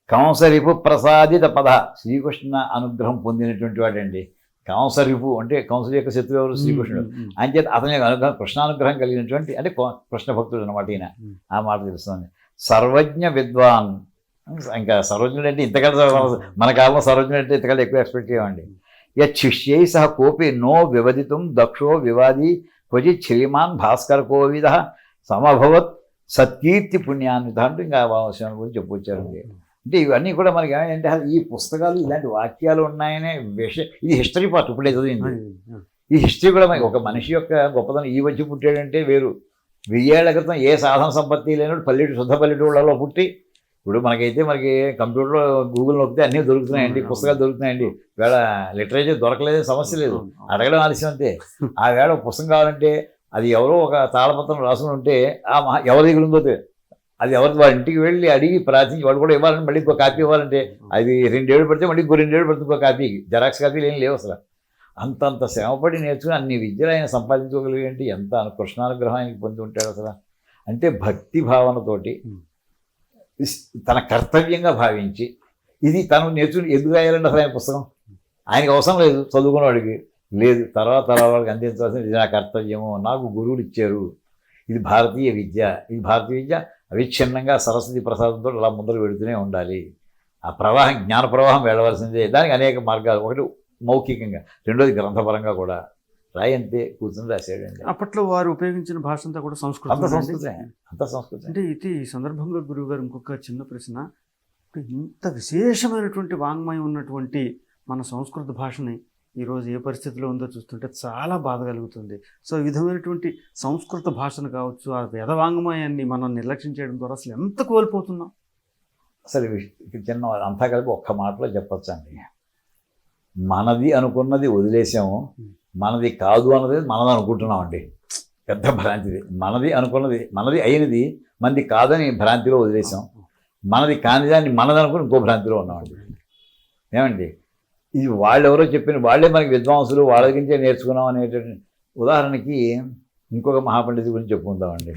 కంసరిపు ప్రసాదిత పద, శ్రీకృష్ణ అనుగ్రహం పొందినటువంటి వాడండి. కంసరిపు అంటే కంసుడి యొక్క శత్రువు ఎవరు? శ్రీకృష్ణుడు. అంచేత అతని యొక్క అనుగ్రహం, కృష్ణానుగ్రహం కలిగినటువంటి అంటే కృష్ణ భక్తుడు అనమాట ఈయన. ఆ మాట తెలుస్తుంది. సర్వజ్ఞ విద్వాన్, ఇంకా సర్వజ్ఞుడు అంటే ఇంతకంటే మన కాలంలో సర్వజ్ఞుడు అంటే ఇంతకంటే ఎక్కువ ఎక్స్పెక్ట్ చేయమండి. యశిష్యై సహ కోపి నో వివదితుం దక్షో వివాది క్వచిత్ శ్రీమాన్ భాస్కర కోవిద సమభవత్ సత్కీర్తి పుణ్యాన్విత అంటూ ఇంకా విషయాన్ని గురించి చెప్పొచ్చారండి. అంటే ఇవన్నీ కూడా మనకి ఏమంటే ఈ పుస్తకాలు ఇలాంటి వాక్యాలు ఉన్నాయనే విషయం. ఇది హిస్టరీ పార్ట్, ఇప్పుడే చదివింది. ఈ హిస్టరీ కూడా మనకి ఒక మనిషి యొక్క గొప్పతనం. ఈ వచ్చి పుట్టాడంటే వేరు. 1000 ఏళ్ల క్రితం ఏ సాధన సంపత్తి లేనప్పుడు శుద్ధ పల్లెటూళ్ళలో పుట్టి, ఇప్పుడు మనకి కంప్యూటర్లో గూగుల్ నొక్కితే అన్నీ దొరుకుతున్నాయండి, పుస్తకాలు దొరుకుతున్నాయండి. వేళ లిటరేచర్ దొరకలేదు, సమస్య లేదు, అడగడం ఆలస్యం అంతే. ఆ వేళ పుస్తకం కావాలంటే అది ఎవరో ఒక తాళపత్రం రాసుకుని ఉంటే ఎవరి దగ్గర ఉందో అది ఎవరి వాడి ఇంటికి వెళ్ళి అడిగి ప్రార్థించి వాడు కూడా ఇవ్వాలంటే మళ్ళీ ఇంకో కాపీ ఇవ్వాలంటే అది 2 ఏళ్ళు పడితే మళ్ళీ ఇంకో 2 ఏళ్ళు పడుతుంది ఇంకో కాపీకి. జెరాక్స్ కాపీలు ఏం లేవు అసలు. అంతంత శ్రమపడి నేర్చుకుని అన్ని విద్యలు ఆయన సంపాదించుకోగలిగేంటి ఎంత కృష్ణానుగ్రహం ఆయనకి పొంది ఉంటాడు అసలు. అంటే భక్తి భావనతోటి తన కర్తవ్యంగా భావించి ఇది తను నేర్చుకుని ఎందుకు రాయాలండి అసలు ఆయన పుస్తకం? ఆయనకి అవసరం లేదు, చదువుకున్నవాడికి లేదు, తర్వాత వాళ్ళకి అందించాల్సింది ఇది నా కర్తవ్యము, నాకు గురువులు ఇచ్చారు, ఇది భారతీయ విద్య, ఇది భారతీయ విద్య అవిచ్ఛిన్నంగా సరస్వతి ప్రసాదంతో అలా ముందరు వెళుతూనే ఉండాలి. ఆ ప్రవాహం, జ్ఞాన ప్రవాహం వెళ్ళవలసిందే. దానికి అనేక మార్గాలు, ఒకటి మౌఖికంగా, రెండోది గ్రంథపరంగా కూడా రాయంతే కూర్చొని రాశాడండి. అప్పట్లో వారు ఉపయోగించిన భాష అంతా కూడా సంస్కృతం. అంత సంస్కృతం. అంటే ఇది ఈ సందర్భంగా గురువు గారు ఇంకొక చిన్న ప్రశ్న. ఇంత విశేషమైనటువంటి వాంగ్మయం ఉన్నటువంటి మన సంస్కృత భాషని ఈరోజు ఏ పరిస్థితిలో ఉందో చూస్తుంటే చాలా బాధ కలుగుతుంది. సో ఈ విధమైనటువంటి సంస్కృత భాషను కావచ్చు, ఆ వేదవాంగ్మయాన్ని మనం నిర్లక్ష్యం చేయడం ద్వారా అసలు ఎంత కోల్పోతున్నాం. అసలు చిన్న అంతా కలిపి ఒక్క మాటలో చెప్పొచ్చండి. మనది అనుకున్నది వదిలేసాము, మనది కాదు అన్నది మనది అనుకుంటున్నామండి. పెద్ద భ్రాంతిది. మనది అనుకున్నది, మనది అయినది మనది కాదని భ్రాంతిలో వదిలేసాం. మనది కాని దాన్ని మనది అనుకుని ఇంకో భ్రాంతిలో ఉన్నామండి. ఏమండి, ఇది వాళ్ళు ఎవరో చెప్పిన వాళ్ళే మనకి విద్వాంసులు, వాళ్ళ గురించే నేర్చుకున్నాం అనేటువంటి ఉదాహరణకి ఇంకొక మహాపండితుడి గురించి చెప్పుకుందామండి.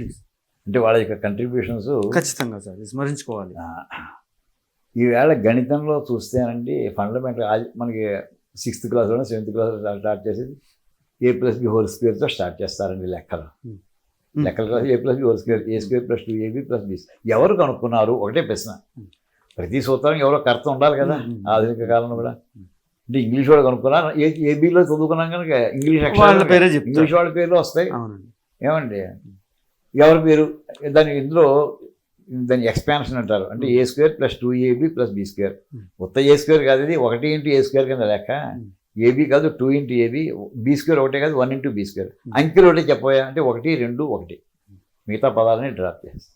అంటే వాళ్ళ యొక్క కంట్రిబ్యూషన్స్ ఖచ్చితంగా సార్ స్మరించుకోవాలి. ఈవేళ గణితంలో చూస్తేనండి ఫండమెంటల్ మనకి 6th క్లాస్లోనే 7th క్లాస్లో స్టార్ట్ చేసేది a+b² స్టార్ట్ చేస్తారండి లెక్కలు. లెక్కల class a+b² a² + 2ab + b. ఎవరు కనుక్కున్నారు ఒకటే ప్రశ్న. ప్రతి సూత్రం ఎవరో కర్త ఉండాలి కదా ఆధునిక కాలంలో కూడా. అంటే ఇంగ్లీష్ వాళ్ళు కనుక్కున్నారు, ఏబీలో చదువుకున్నాం కనుక ఇంగ్లీష్ ఇంగ్లీష్ వాళ్ళ పేర్లు వస్తాయి. ఏమండి, ఎవరి పేరు ఇందులో దాన్ని ఎక్స్పాన్షన్ అంటారు. అంటే a² + 2ab + b². మొత్తం a² కాదు, ఇది 1 × a² కింద లెక్క. ఏబీ కాదు 2 × ab, b² ఒకటే కాదు 1 × b². అంకెలు ఒకటే చెప్పబోయా అంటే 1, 2, 1 మిగతా పదాలని డ్రాప్ చేస్తాం.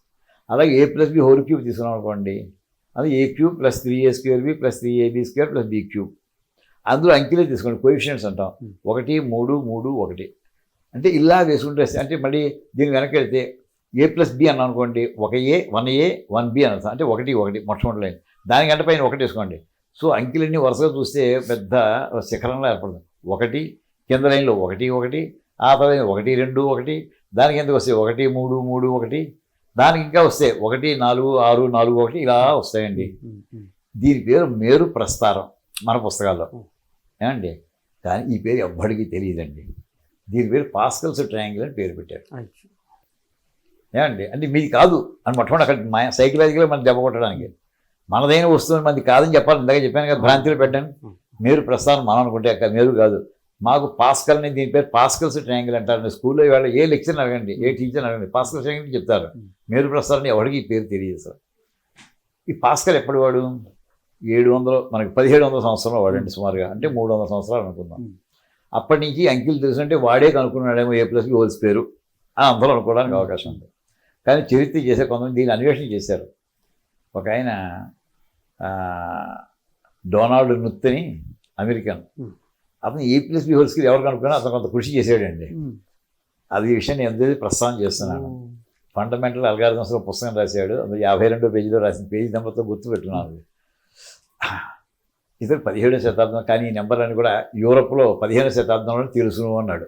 అలాగే a+b³ తీసుకున్నాం అనుకోండి, అది a³ + 3a²b + 3ab² + b³. అందులో అంకెలే తీసుకోండి, కోఎఫిషియెంట్స్ అంటాం. 1, 3, 3, 1 అంటే ఇలా వేసుకుంటే అంటే మళ్ళీ దీని వెనక్కి వెళ్తే a+b అన్నాం అనుకోండి, 1a 1b అని అర్థం. అంటే 1, 1 మొట్టమొదటి లైన్, దానికంటే పైన 1 వేసుకోండి. సో అంకెలన్నీ వరుసగా చూస్తే పెద్ద శిఖరంలో ఏర్పడుతుంది. 1 కింద లైన్లో 1, 1 ఆ తర్వాత 1, 2, 1 దానికి ఎందుకు వస్తే 1, 3, 3, 1 దానికి ఇంకా వస్తే 1, 4, 6, 4, 1 ఇలా వస్తాయండి. దీని పేరు మేరు ప్రస్తారం మన పుస్తకాల్లో. ఏమండి, కానీ ఈ పేరు ఎవ్వడికి తెలియదండి. దీని పేరు పాస్కల్స్ ట్రయాంగిల్ అని పేరు పెట్టారు. ఏమండి, అంటే మీది కాదు అని మొట్టమొదటి అక్కడ సైకలాజికల్గా మనం దెబ్బ కొట్టడానికి మనదైన వస్తువుని మనది కాదని చెప్పాలి. ఇందాక చెప్పాను కదా, భ్రాంతిలో పెట్టాను. మేరు ప్రస్తారం మనం అనుకుంటే అక్కడ మేరు కాదు. మాకు పాస్కల్ అని దీని పేరు పాస్కల్స్ ట్రయాంగిల్ అంటారు. స్కూల్లో ఇవాళ ఏ లెక్చర్ని అడగండి, ఏ టీచర్ని అడగండి, పాస్కల్ ట్రయాంగిల్ చెప్తారు. మేరు ప్రస్తారం ఎవరికి ఈ పేరు తెలియదు సార్. ఈ పాస్కల్ ఎప్పటి వాడు 700 మనకి 1700 సంవత్సరంలో వాడండి సుమారుగా. అంటే 300 సంవత్సరాలు అనుకుందాం. అప్పటి నుంచి అంకెలు తెలుసుంటే వాడే కనుక్కున్నాడేమో a+b² అని అందరూ అనుకోవడానికి అవకాశం ఉంది. కానీ చరిత్ర చేసే కొంతమంది దీన్ని అన్వేషణ చేశారు. ఒక ఆయన డొనాల్డ్ నుత్ అని అమెరికన్, అతను a+b² ఎవరు కనుక్కున్నా అతను కొంత కృషి చేసాడండి. అది విషయం నేను ఎంత ప్రస్తావన చేస్తున్నాను. ఫండమెంటల్ అల్గారిథమ్స్లో పుస్తకం రాశాడు. అందులో 52వ పేజీలో రాసిన పేజీ నెంబర్తో గుర్తుపెట్టుకున్నాను. ఇతను 17వ శతాబ్దం, కానీ ఈ నెంబర్ అని కూడా యూరోప్లో 15వ శతాబ్దంలో తెలుసును అన్నాడు.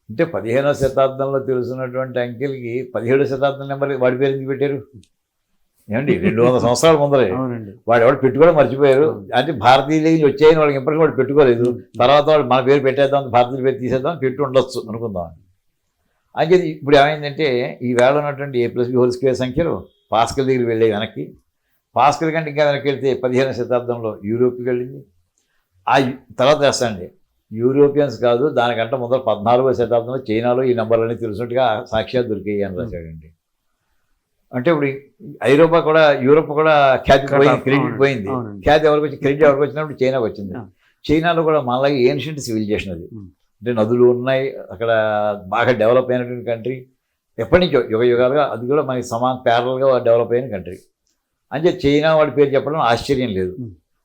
అంటే 15వ శతాబ్దంలో తెలుసున్నటువంటి అంకెలకి 17వ శతాబ్దం నెంబర్ వాడి పేరు ఎందుకు పెట్టారు? ఏమండి, 200 సంవత్సరాల ముందరే వాడు ఎవరు పెట్టుకోవడం మర్చిపోయారు. అంటే భారతీయులు వచ్చాయని వాళ్ళకి ఇంప్రెషన్ వాడు పెట్టుకోలేదు. తర్వాత వాడు మన పేరు పెట్టేద్దాం, భారతీయుల పేరు తీసేద్దాం, పెట్టి ఉండొచ్చు అనుకుందాం. అయితే ఇప్పుడు ఏమైందంటే ఈ వేళ ఉన్నటువంటి a+b² సంఖ్యలు పాస్కల్ దగ్గరికి వెళ్ళే వెనక్కి, పాస్కల్ కంటే ఇంకా వెనక్కి వెళ్తే 15వ శతాబ్దంలో యూరోప్కి వెళ్ళింది. ఆ తర్వాత వేస్తాండి యూరోపియన్స్ కాదు, దానికంటే ముందర 14వ శతాబ్దంలో చైనాలో ఈ నెంబర్లన్నీ తెలిసినట్టుగా సాక్ష్యాలు దొరికాయి అని రాశాడండి. అంటే ఇప్పుడు ఐరోపా కూడా యూరోప్ కూడా ఖ్యాతి పోయింది, క్రెడిట్ పోయింది. ఖ్యాతి ఎవరికి వచ్చి క్రెడిట్ ఎవరికి వచ్చినప్పుడు చైనాకి వచ్చింది. చైనాలో కూడా మనలాగే ఏన్షియంట్ సివిలైజేషన్ అది. అంటే నదులు ఉన్నాయి అక్కడ, బాగా డెవలప్ అయినటువంటి కంట్రీ. ఎప్పటి నుంచో యుగాలుగా అది కూడా మనకి ప్యారల్గా డెవలప్ అయిన కంట్రీ. అంటే చైనా వాడి పేరు చెప్పడం ఆశ్చర్యం లేదు.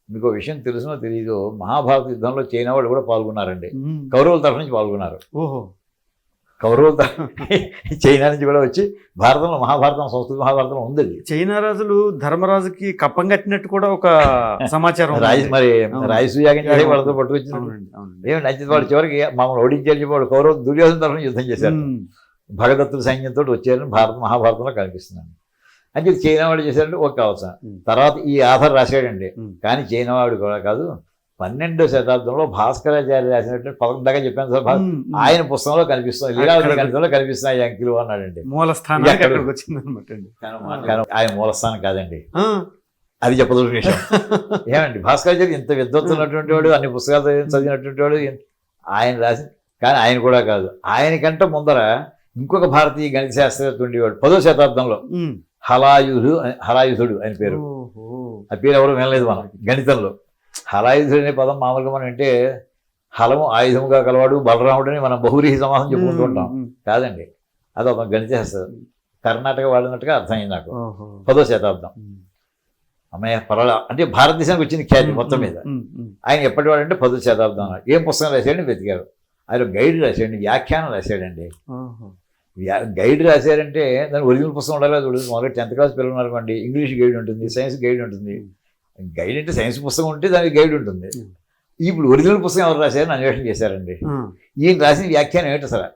మీకు విషయం తెలుసునో తెలీదు, మహాభారత యుద్ధంలో చైనా వాళ్ళు కూడా పాల్గొన్నారండి. కౌరవుల తరఫు నుంచి పాల్గొన్నారు. కౌరవుల చైనా నుంచి కూడా వచ్చి భారతంలో మహాభారతం, సంస్కృత మహాభారతం ఉంది. చైనా రాజులు ధర్మరాజుకి కప్పం కట్టినట్టు కూడా ఒక సమాచారం. మరి రాయసూయాగం చేసి వాళ్ళతో పట్టుకొచ్చింది. ఏమి నచ్చింది, వాడు చివరికి మమ్మల్ని ఓడించేసి వాడు కౌరవులు దుర్యోధన తరఫున యుద్ధం చేశారు. భగదత్తుల సైన్యంతో వచ్చారని మహాభారతంలో కనిపిస్తున్నాను. అంటే చైనా వాడు చేశారంటే ఓకే అవసరం. తర్వాత ఈ ఆధార్ రాశాడండి. కానీ చైనా వాడు కూడా కాదు, 12వ శతాబ్దంలో భాస్కరాచార్య రాసినట్టు 11 దాకా చెప్పాను సార్, ఆయన పుస్తకంలో కనిపిస్తుంది, లీలావతి గ్రంథంలో కనిపిస్తున్నాయి అంకెలు అన్నాడండి. ఆయన మూలస్థానం కాదండి, అది చెప్పదలుచిన విషయం. ఏమండి, భాస్కరాచార్య ఇంత విద్వత్తున్నటువంటి వాడు, అన్ని పుస్తకాలు చదివినటువంటి వాడు ఆయన రాసి, కానీ ఆయన కూడా కాదు. ఆయనకంటే ముందర ఇంకొక భారతీయ గణిత శాస్త్రవేత్త ఉండేవాడు 10వ శతాబ్దంలో, హలాయుధుడు ఆయన పేరు. ఆ పేరు ఎవరు వినలేదు మనం గణితంలో. హలాయుధుడు అనే పదం మామూలుగా మనం అంటే హలము ఆయుధముగా కలవాడు బలరాముడని మనం బహురీహి సమాసం చెప్పుకుంటూ ఉంటాం. కాదండి, అది ఒక గణిత శాస్త్రం. కర్ణాటక వాడినట్టుగా అర్థమైంది నాకు. 10వ శతాబ్దం అమ్మయ్య పర్వాల అంటే భారతదేశానికి వచ్చింది ఖ్యాతి మొత్తం మీద. ఆయన ఎప్పటివాడు అంటే 10వ శతాబ్దం. ఏం పుస్తకం రాశాడని వెతికారు. ఆయన గైడ్ రాశాడండి, వ్యాఖ్యానం రాశాడండి. గైడ్ రాశారంటే దాని ఒరిజినల్ పుస్తకం ఉండాలి. అది మొదటి 10th క్లాస్ పిల్లలు ఉన్నారనుకోండి, ఇంగ్లీష్ గైడ్ ఉంటుంది, సైన్స్ గైడ్ ఉంటుంది. గైడ్ అంటే సైన్స్ పుస్తకం ఉంటే దానికి గైడ్ ఉంటుంది. ఇప్పుడు ఒరిజినల్ పుస్తకం ఎవరు రాశారని అన్వేషణ చేశారండి. ఈయన రాసిన వ్యాఖ్యానం ఏంటి అసలు?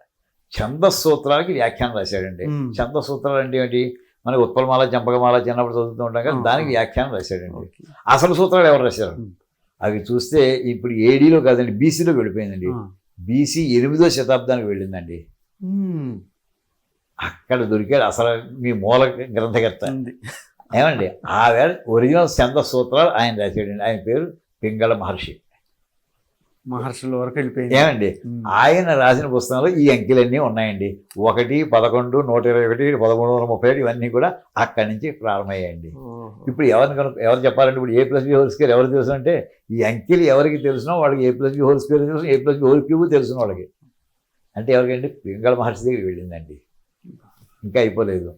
ఛందస్సూత్రాలకి వ్యాఖ్యానం రాశాడండి. ఛందస్సూత్రాలు అంటే ఏంటి? మనకి ఉత్పలమాల చంపకమాల చిన్నప్పుడు చదువుతూ ఉంటాం కదా, దానికి వ్యాఖ్యానం రాశాడండి. అసలు సూత్రాలు ఎవరు రాశారు? అవి చూస్తే ఇప్పుడు ఏడీలో కాదండి, బీసీలో వెళ్ళిపోయిందండి. బీసీ 8వ శతాబ్దానికి వెళ్ళిందండి. అక్కడ దొరికాడు అసలు మీ మూల గ్రంథకర్త. ఏమండి ఆ వేళ ఒరిజినల్ ఛంద సూత్రాలు ఆయన రాశాడండి. ఆయన పేరు పింగళ మహర్షి. మహర్షుల వరకు వెళ్ళిపోయింది. ఏమండి ఆయన రాసిన పుస్తకంలో ఈ అంకెలన్నీ ఉన్నాయండి. 1, 11, 121, 1330 ఇవన్నీ కూడా అక్కడి నుంచి ప్రారంభమయ్యాయండి. ఇప్పుడు ఎవరు చెప్పాలంటే ఇప్పుడు A+B² ఎవరు తెలుసు అంటే ఈ అంకెలు ఎవరికి తెలుసునో వాళ్ళకి A+B² తెలుసు, A+B³ తెలుసును వాళ్ళకి. అంటే ఎవరికండి? పింగళ మహర్షి దగ్గరికి వెళ్ళిందండి. ఇంకా అయిపోలేదు.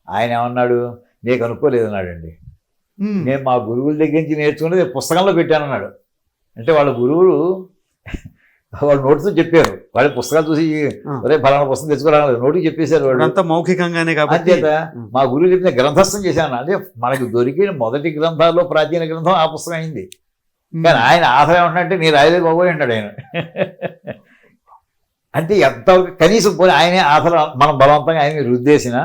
ఆయన ఏమన్నాడు? నేను కనుక్కోలేదు అన్నాడండి. నేను మా గురువుల దగ్గర నుంచి నేర్చుకున్నది పుస్తకంలో పెట్టానన్నాడు. అంటే వాళ్ళ గురువులు వాళ్ళు నోటితో చెప్పారు. వాళ్ళ పుస్తకాలు చూసి అరే ఫలానా పుస్తకం తెచ్చుకోవాలి నోటికి చెప్పేశారు. వాళ్ళు అంతా మౌఖికంగానే కాబట్టి అంచేత మా గురువు చెప్పిన గ్రంథస్థం చేశాను. అంటే మనకు దొరికిన మొదటి గ్రంథాల్లో ప్రాచీన గ్రంథం ఆ పుస్తకం అయింది. కానీ ఆయన ఆధారం ఏమంటే నేను రాయలేదు బాబోయ్ అన్నాడు ఆయన. అంటే ఎంతవరకు కనీసం పోయి ఆయనే ఆధారం మనం బలవంతంగా ఆయన రుద్దేసిన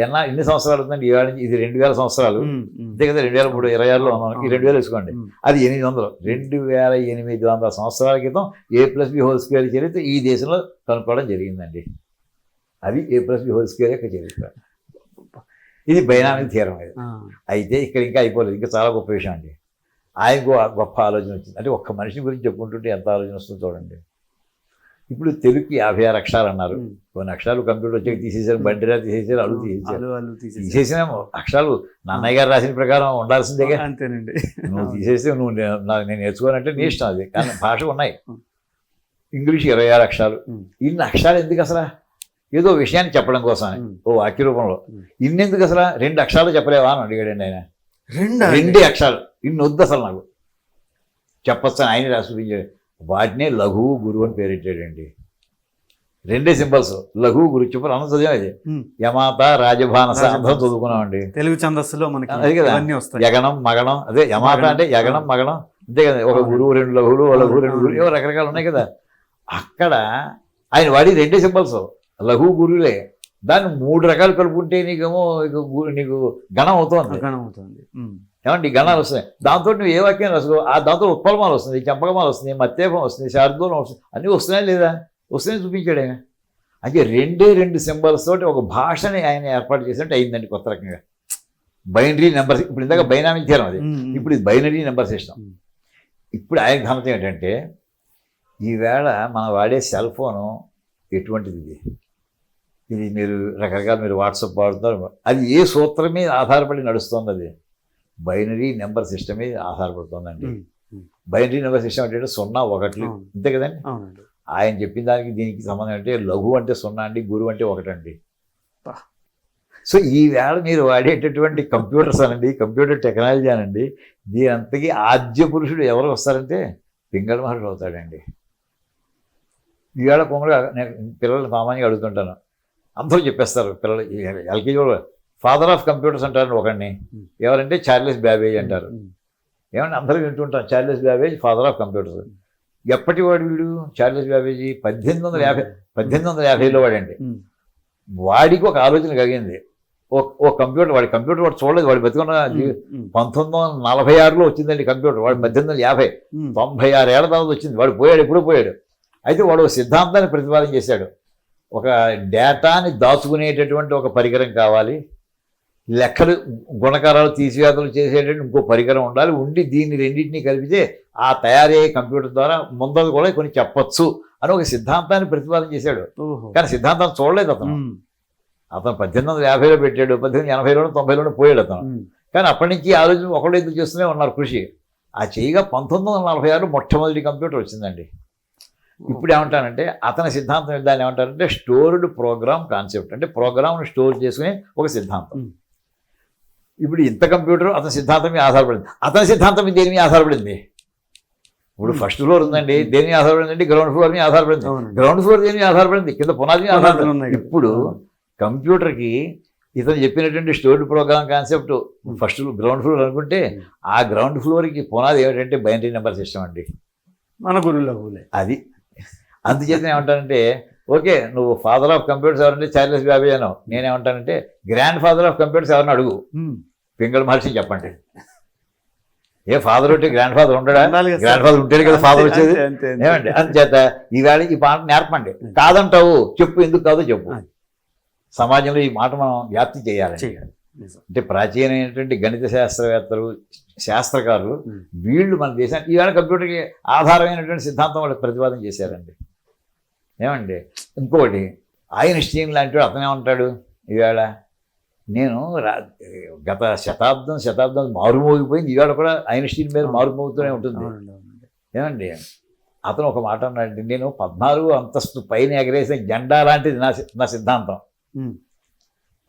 ఎన్ని సంవత్సరాలు అవుతుందండి? ఇది 2000 సంవత్సరాలు అంతే కదా. 2026లో ఉన్నాం. ఈ 2000 వేసుకోండి, అది 800. 2800 సంవత్సరాల క్రితం A+B² చరిత్ర ఈ దేశంలో కనుక్కోవడం జరిగిందండి. అది A+B² యొక్క చరిత్ర. ఇది బైనామిక్ థియరం. అయితే ఇక్కడ ఇంకా అయిపోలేదు. ఇంకా చాలా గొప్ప విషయం అండి. ఆయనకు గొప్ప ఆలోచన వచ్చింది. అంటే ఒక్క మనిషిని గురించి చెప్పుకుంటుంటే ఎంత ఆలోచన వస్తుందో చూడండి. ఇప్పుడు తెలుగుకి 56 అక్షరాలు అన్నారు. కొన్ని అక్షరాలు కంప్యూటర్ వచ్చాక తీసేసారు, బండిరా తీసేసారు, అల్లు తీసేసిన అక్షరాలు నన్నయ్య గారు రాసిన ప్రకారం ఉండాల్సిందేగా. అంతేనండి. నువ్వు తీసేస్తే నేను నేర్చుకోవాలంటే నీ ఇష్టం అది. కానీ భాష ఉన్నాయి. ఇంగ్లీష్ 26 అక్షరాలు. ఇన్ని అక్షరాలు ఎందుకు అసలు? ఏదో విషయాన్ని చెప్పడం కోసం ఓ వాక్య రూపంలో. ఇన్నెందుకు అసలు? 2 అక్షరాలు చెప్పలేవా అని అడిగాడండి ఆయన. 2 అక్షరాలు ఇన్ని వద్దు అసలు నాకు చెప్పొచ్చు. ఆయన రాసి చూపించాడు. వాటినే లఘువు గురువు అని పేరెట్టాడండి. 2 సింబల్స్ లఘువు గురు. చెప్పారు అన్న చదివేది యమాత రాజభానస అందరం చదువుకున్నామండి తెలుగు ఛందస్సులో మనకి. అదే కదా, యగనం మగణం. అదే యమాత అంటే యగనం మగణం అంతే కదా. ఒక గురువు 2 లఘువులు, లఘువు 2 గురువు, ఏవో రకరకాలు ఉన్నాయి కదా. అక్కడ ఆయన వాడి 2 సింబల్స్ లఘువు గురువులే. దాన్ని 3 రకాలు కలుపుకుంటే నీకేమో నీకు గణం అవుతుంది. ఏమండి గణాలు వస్తున్నాయి. దాంతో నువ్వు ఏ వాక్యం రాసుకో, దాంతో ఉత్పలమాలు వస్తుంది, చంపకమాలు వస్తుంది, మత్తేపం వస్తుంది, శార్దూలం వస్తుంది, అన్నీ వస్తున్నాయి లేదా? వస్తున్నాయి చూపించాడు ఆయన. అంటే 2 సింబల్స్ తోటి ఒక భాషని ఆయన ఏర్పాటు చేసినట్టు అయిందండి కొత్త రకంగా. Binary number. ఇప్పుడు ఇందాక బైనామిక్ థియరం అది, ఇప్పుడు ఇది బైనరీ నెంబర్ సిస్టమ్. ఇప్పుడు ఆయన ఘనత ఏంటంటే ఈవేళ మనం వాడే సెల్ ఫోను ఎటువంటిది? ఇది మీరు రకరకాల మీరు వాట్సాప్ వాడుతున్నారు. అది ఏ సూత్రం మీద ఆధారపడి నడుస్తుంది? అది బైనరీ నెంబర్ సిస్టమ్ మీద ఆధారపడుతుందండి. బైనరీ నెంబర్ సిస్టమ్ అంటే 0, 1 అంతే కదండి. ఆయన చెప్పిన దానికి దీనికి సంబంధం అంటే లఘు అంటే 0 అండి, గురువు అంటే 1 అండి. సో ఈవేళ మీరు వాడేటటువంటి కంప్యూటర్స్ అనండి, కంప్యూటర్ టెక్నాలజీ అనండి, దీని అంతకీ ఆద్య పురుషుడు ఎవరు వస్తారంటే పింగళ మహర్షి అవుతాడండి. ఈవేళ కొమ్మగా నేను పిల్లలు సామాన్యంగా అడుగుతుంటాను, అందరూ చెప్పేస్తారు పిల్లలు. ఎల్కేజీ ఫాదర్ ఆఫ్ కంప్యూటర్స్ అంటారు ఒకడిని. ఎవరంటే చార్లెస్ బ్యాబేజ్ అంటారు. ఏమంటే అందరూ వింటుంటాం Charles Babbage father of computers. ఎప్పటి వాడు వీడు చార్లెస్ బ్యాబేజీ? 1850లో వాడండి. వాడికి ఒక ఆలోచన కలిగింది. ఓ కంప్యూటర్, వాడి కంప్యూటర్ వాడు చూడలేదు. వాడు బతికున్న 1946లో వచ్చిందండి కంప్యూటర్. వాడు 1850, 96 ఏళ్ల తర్వాత వచ్చింది. వాడు పోయాడు, ఎప్పుడూ పోయాడు. అయితే వాడు సిద్ధాంతాన్ని ప్రతిపాదన చేశాడు. ఒక డేటాని దాచుకునేటటువంటి ఒక పరికరం కావాలి, లెక్కలు గుణకారాలు తీసివేతలు చేసేటటువంటి ఇంకో పరికరం ఉండాలి, ఉండి దీన్ని రెండింటినీ కలిపితే ఆ తయారయ్యే కంప్యూటర్ ద్వారా ముందది కూడా కొన్ని చెప్పొచ్చు అని ఒక సిద్ధాంతాన్ని ప్రతిపాదన చేశాడు. కానీ సిద్ధాంతాన్ని చూడలేదు అతను. 1850లో పెట్టాడు, 1880లోనూ 90లోనూ పోయాడు అతను. కానీ అప్పటి నుంచి ఆలోచన ఒకళ్ళు ఎందుకు చేస్తూనే ఉన్నారు కృషి. ఆ చేయగా 1946 మొట్టమొదటి కంప్యూటర్ వచ్చిందండి. ఇప్పుడు ఏమంటానంటే అతని సిద్ధాంతం దాన్ని ఏమంటారంటే స్టోర్డ్ ప్రోగ్రామ్ కాన్సెప్ట్, అంటే ప్రోగ్రామ్ను స్టోర్ చేసుకునే ఒక సిద్ధాంతం. ఇప్పుడు ఇంత కంప్యూటర్ అతని సిద్ధాంతం మీద ఆధారపడింది. అతని సిద్ధాంతం మీద దేని మీద ఆధారపడింది? ఇప్పుడు ఫస్ట్ ఫ్లోర్ ఉందండి, దేని మీద ఆధారపడిందండి? గ్రౌండ్ ఫ్లోర్ మీద ఆధారపడింది. గ్రౌండ్ ఫ్లోర్ దేని మీద ఆధారపడింది? కింద పునాది మీద ఆధారపడింది. ఇప్పుడు కంప్యూటర్కి ఇతను చెప్పినటువంటి stored program concept first ground floor అనుకుంటే, ఆ గ్రౌండ్ ఫ్లోర్కి పునాది ఏమిటంటే బైనరీ నెంబర్ సిస్టమ్ అండి. మన గురువుల అది అందుచేత ఏమంటానంటే, ఓకే నువ్వు ఫాదర్ ఆఫ్ కంప్యూటర్స్ ఎవరంటే చార్లెస్ బాబే అన్నావు, నేనేమంటానంటే గ్రాండ్ ఫాదర్ ఆఫ్ కంప్యూటర్స్ ఎవరిని అడుగు, పింగళ మహర్షి చెప్పండి. ఏ ఫాదర్ ఉంటే గ్రాండ్ ఫాదర్ ఉండడా? గ్రాండ్ ఫాదర్ ఉంటేనే కదా ఫాదర్ వచ్చేది. ఏమండి అందుచేత ఈవేళ ఈ మాట నేర్పండి. కాదంటావు చెప్పు, ఎందుకు కాదో చెప్పు. సమాజంలో ఈ మాట మనం వ్యాప్తి చేయాలి. అంటే ప్రాచీనమైనటువంటి గణిత శాస్త్రవేత్తలు, శాస్త్రకారులు వీళ్ళు మన దేశానికి ఈవేళ కంప్యూటర్కి ఆధారమైనటువంటి సిద్ధాంతం వాళ్ళు ప్రతిపాదన చేశారండి. ఏమండి ఇంకొకటి ఐన్స్టీన్ లాంటి వాడు అతనే ఉంటాడు. ఈవేళ నేను గత శతాబ్దం మారుమోగిపోయింది, ఈవేళ కూడా ఐన్స్టీన్ మీద మారుమోగుతూనే ఉంటుంది. ఏమండి అతను ఒక మాట అన్నాడు, నేను 14 అంతస్తు పైన ఎగరేసిన జెండా లాంటిది నా సిద్ధాంతం.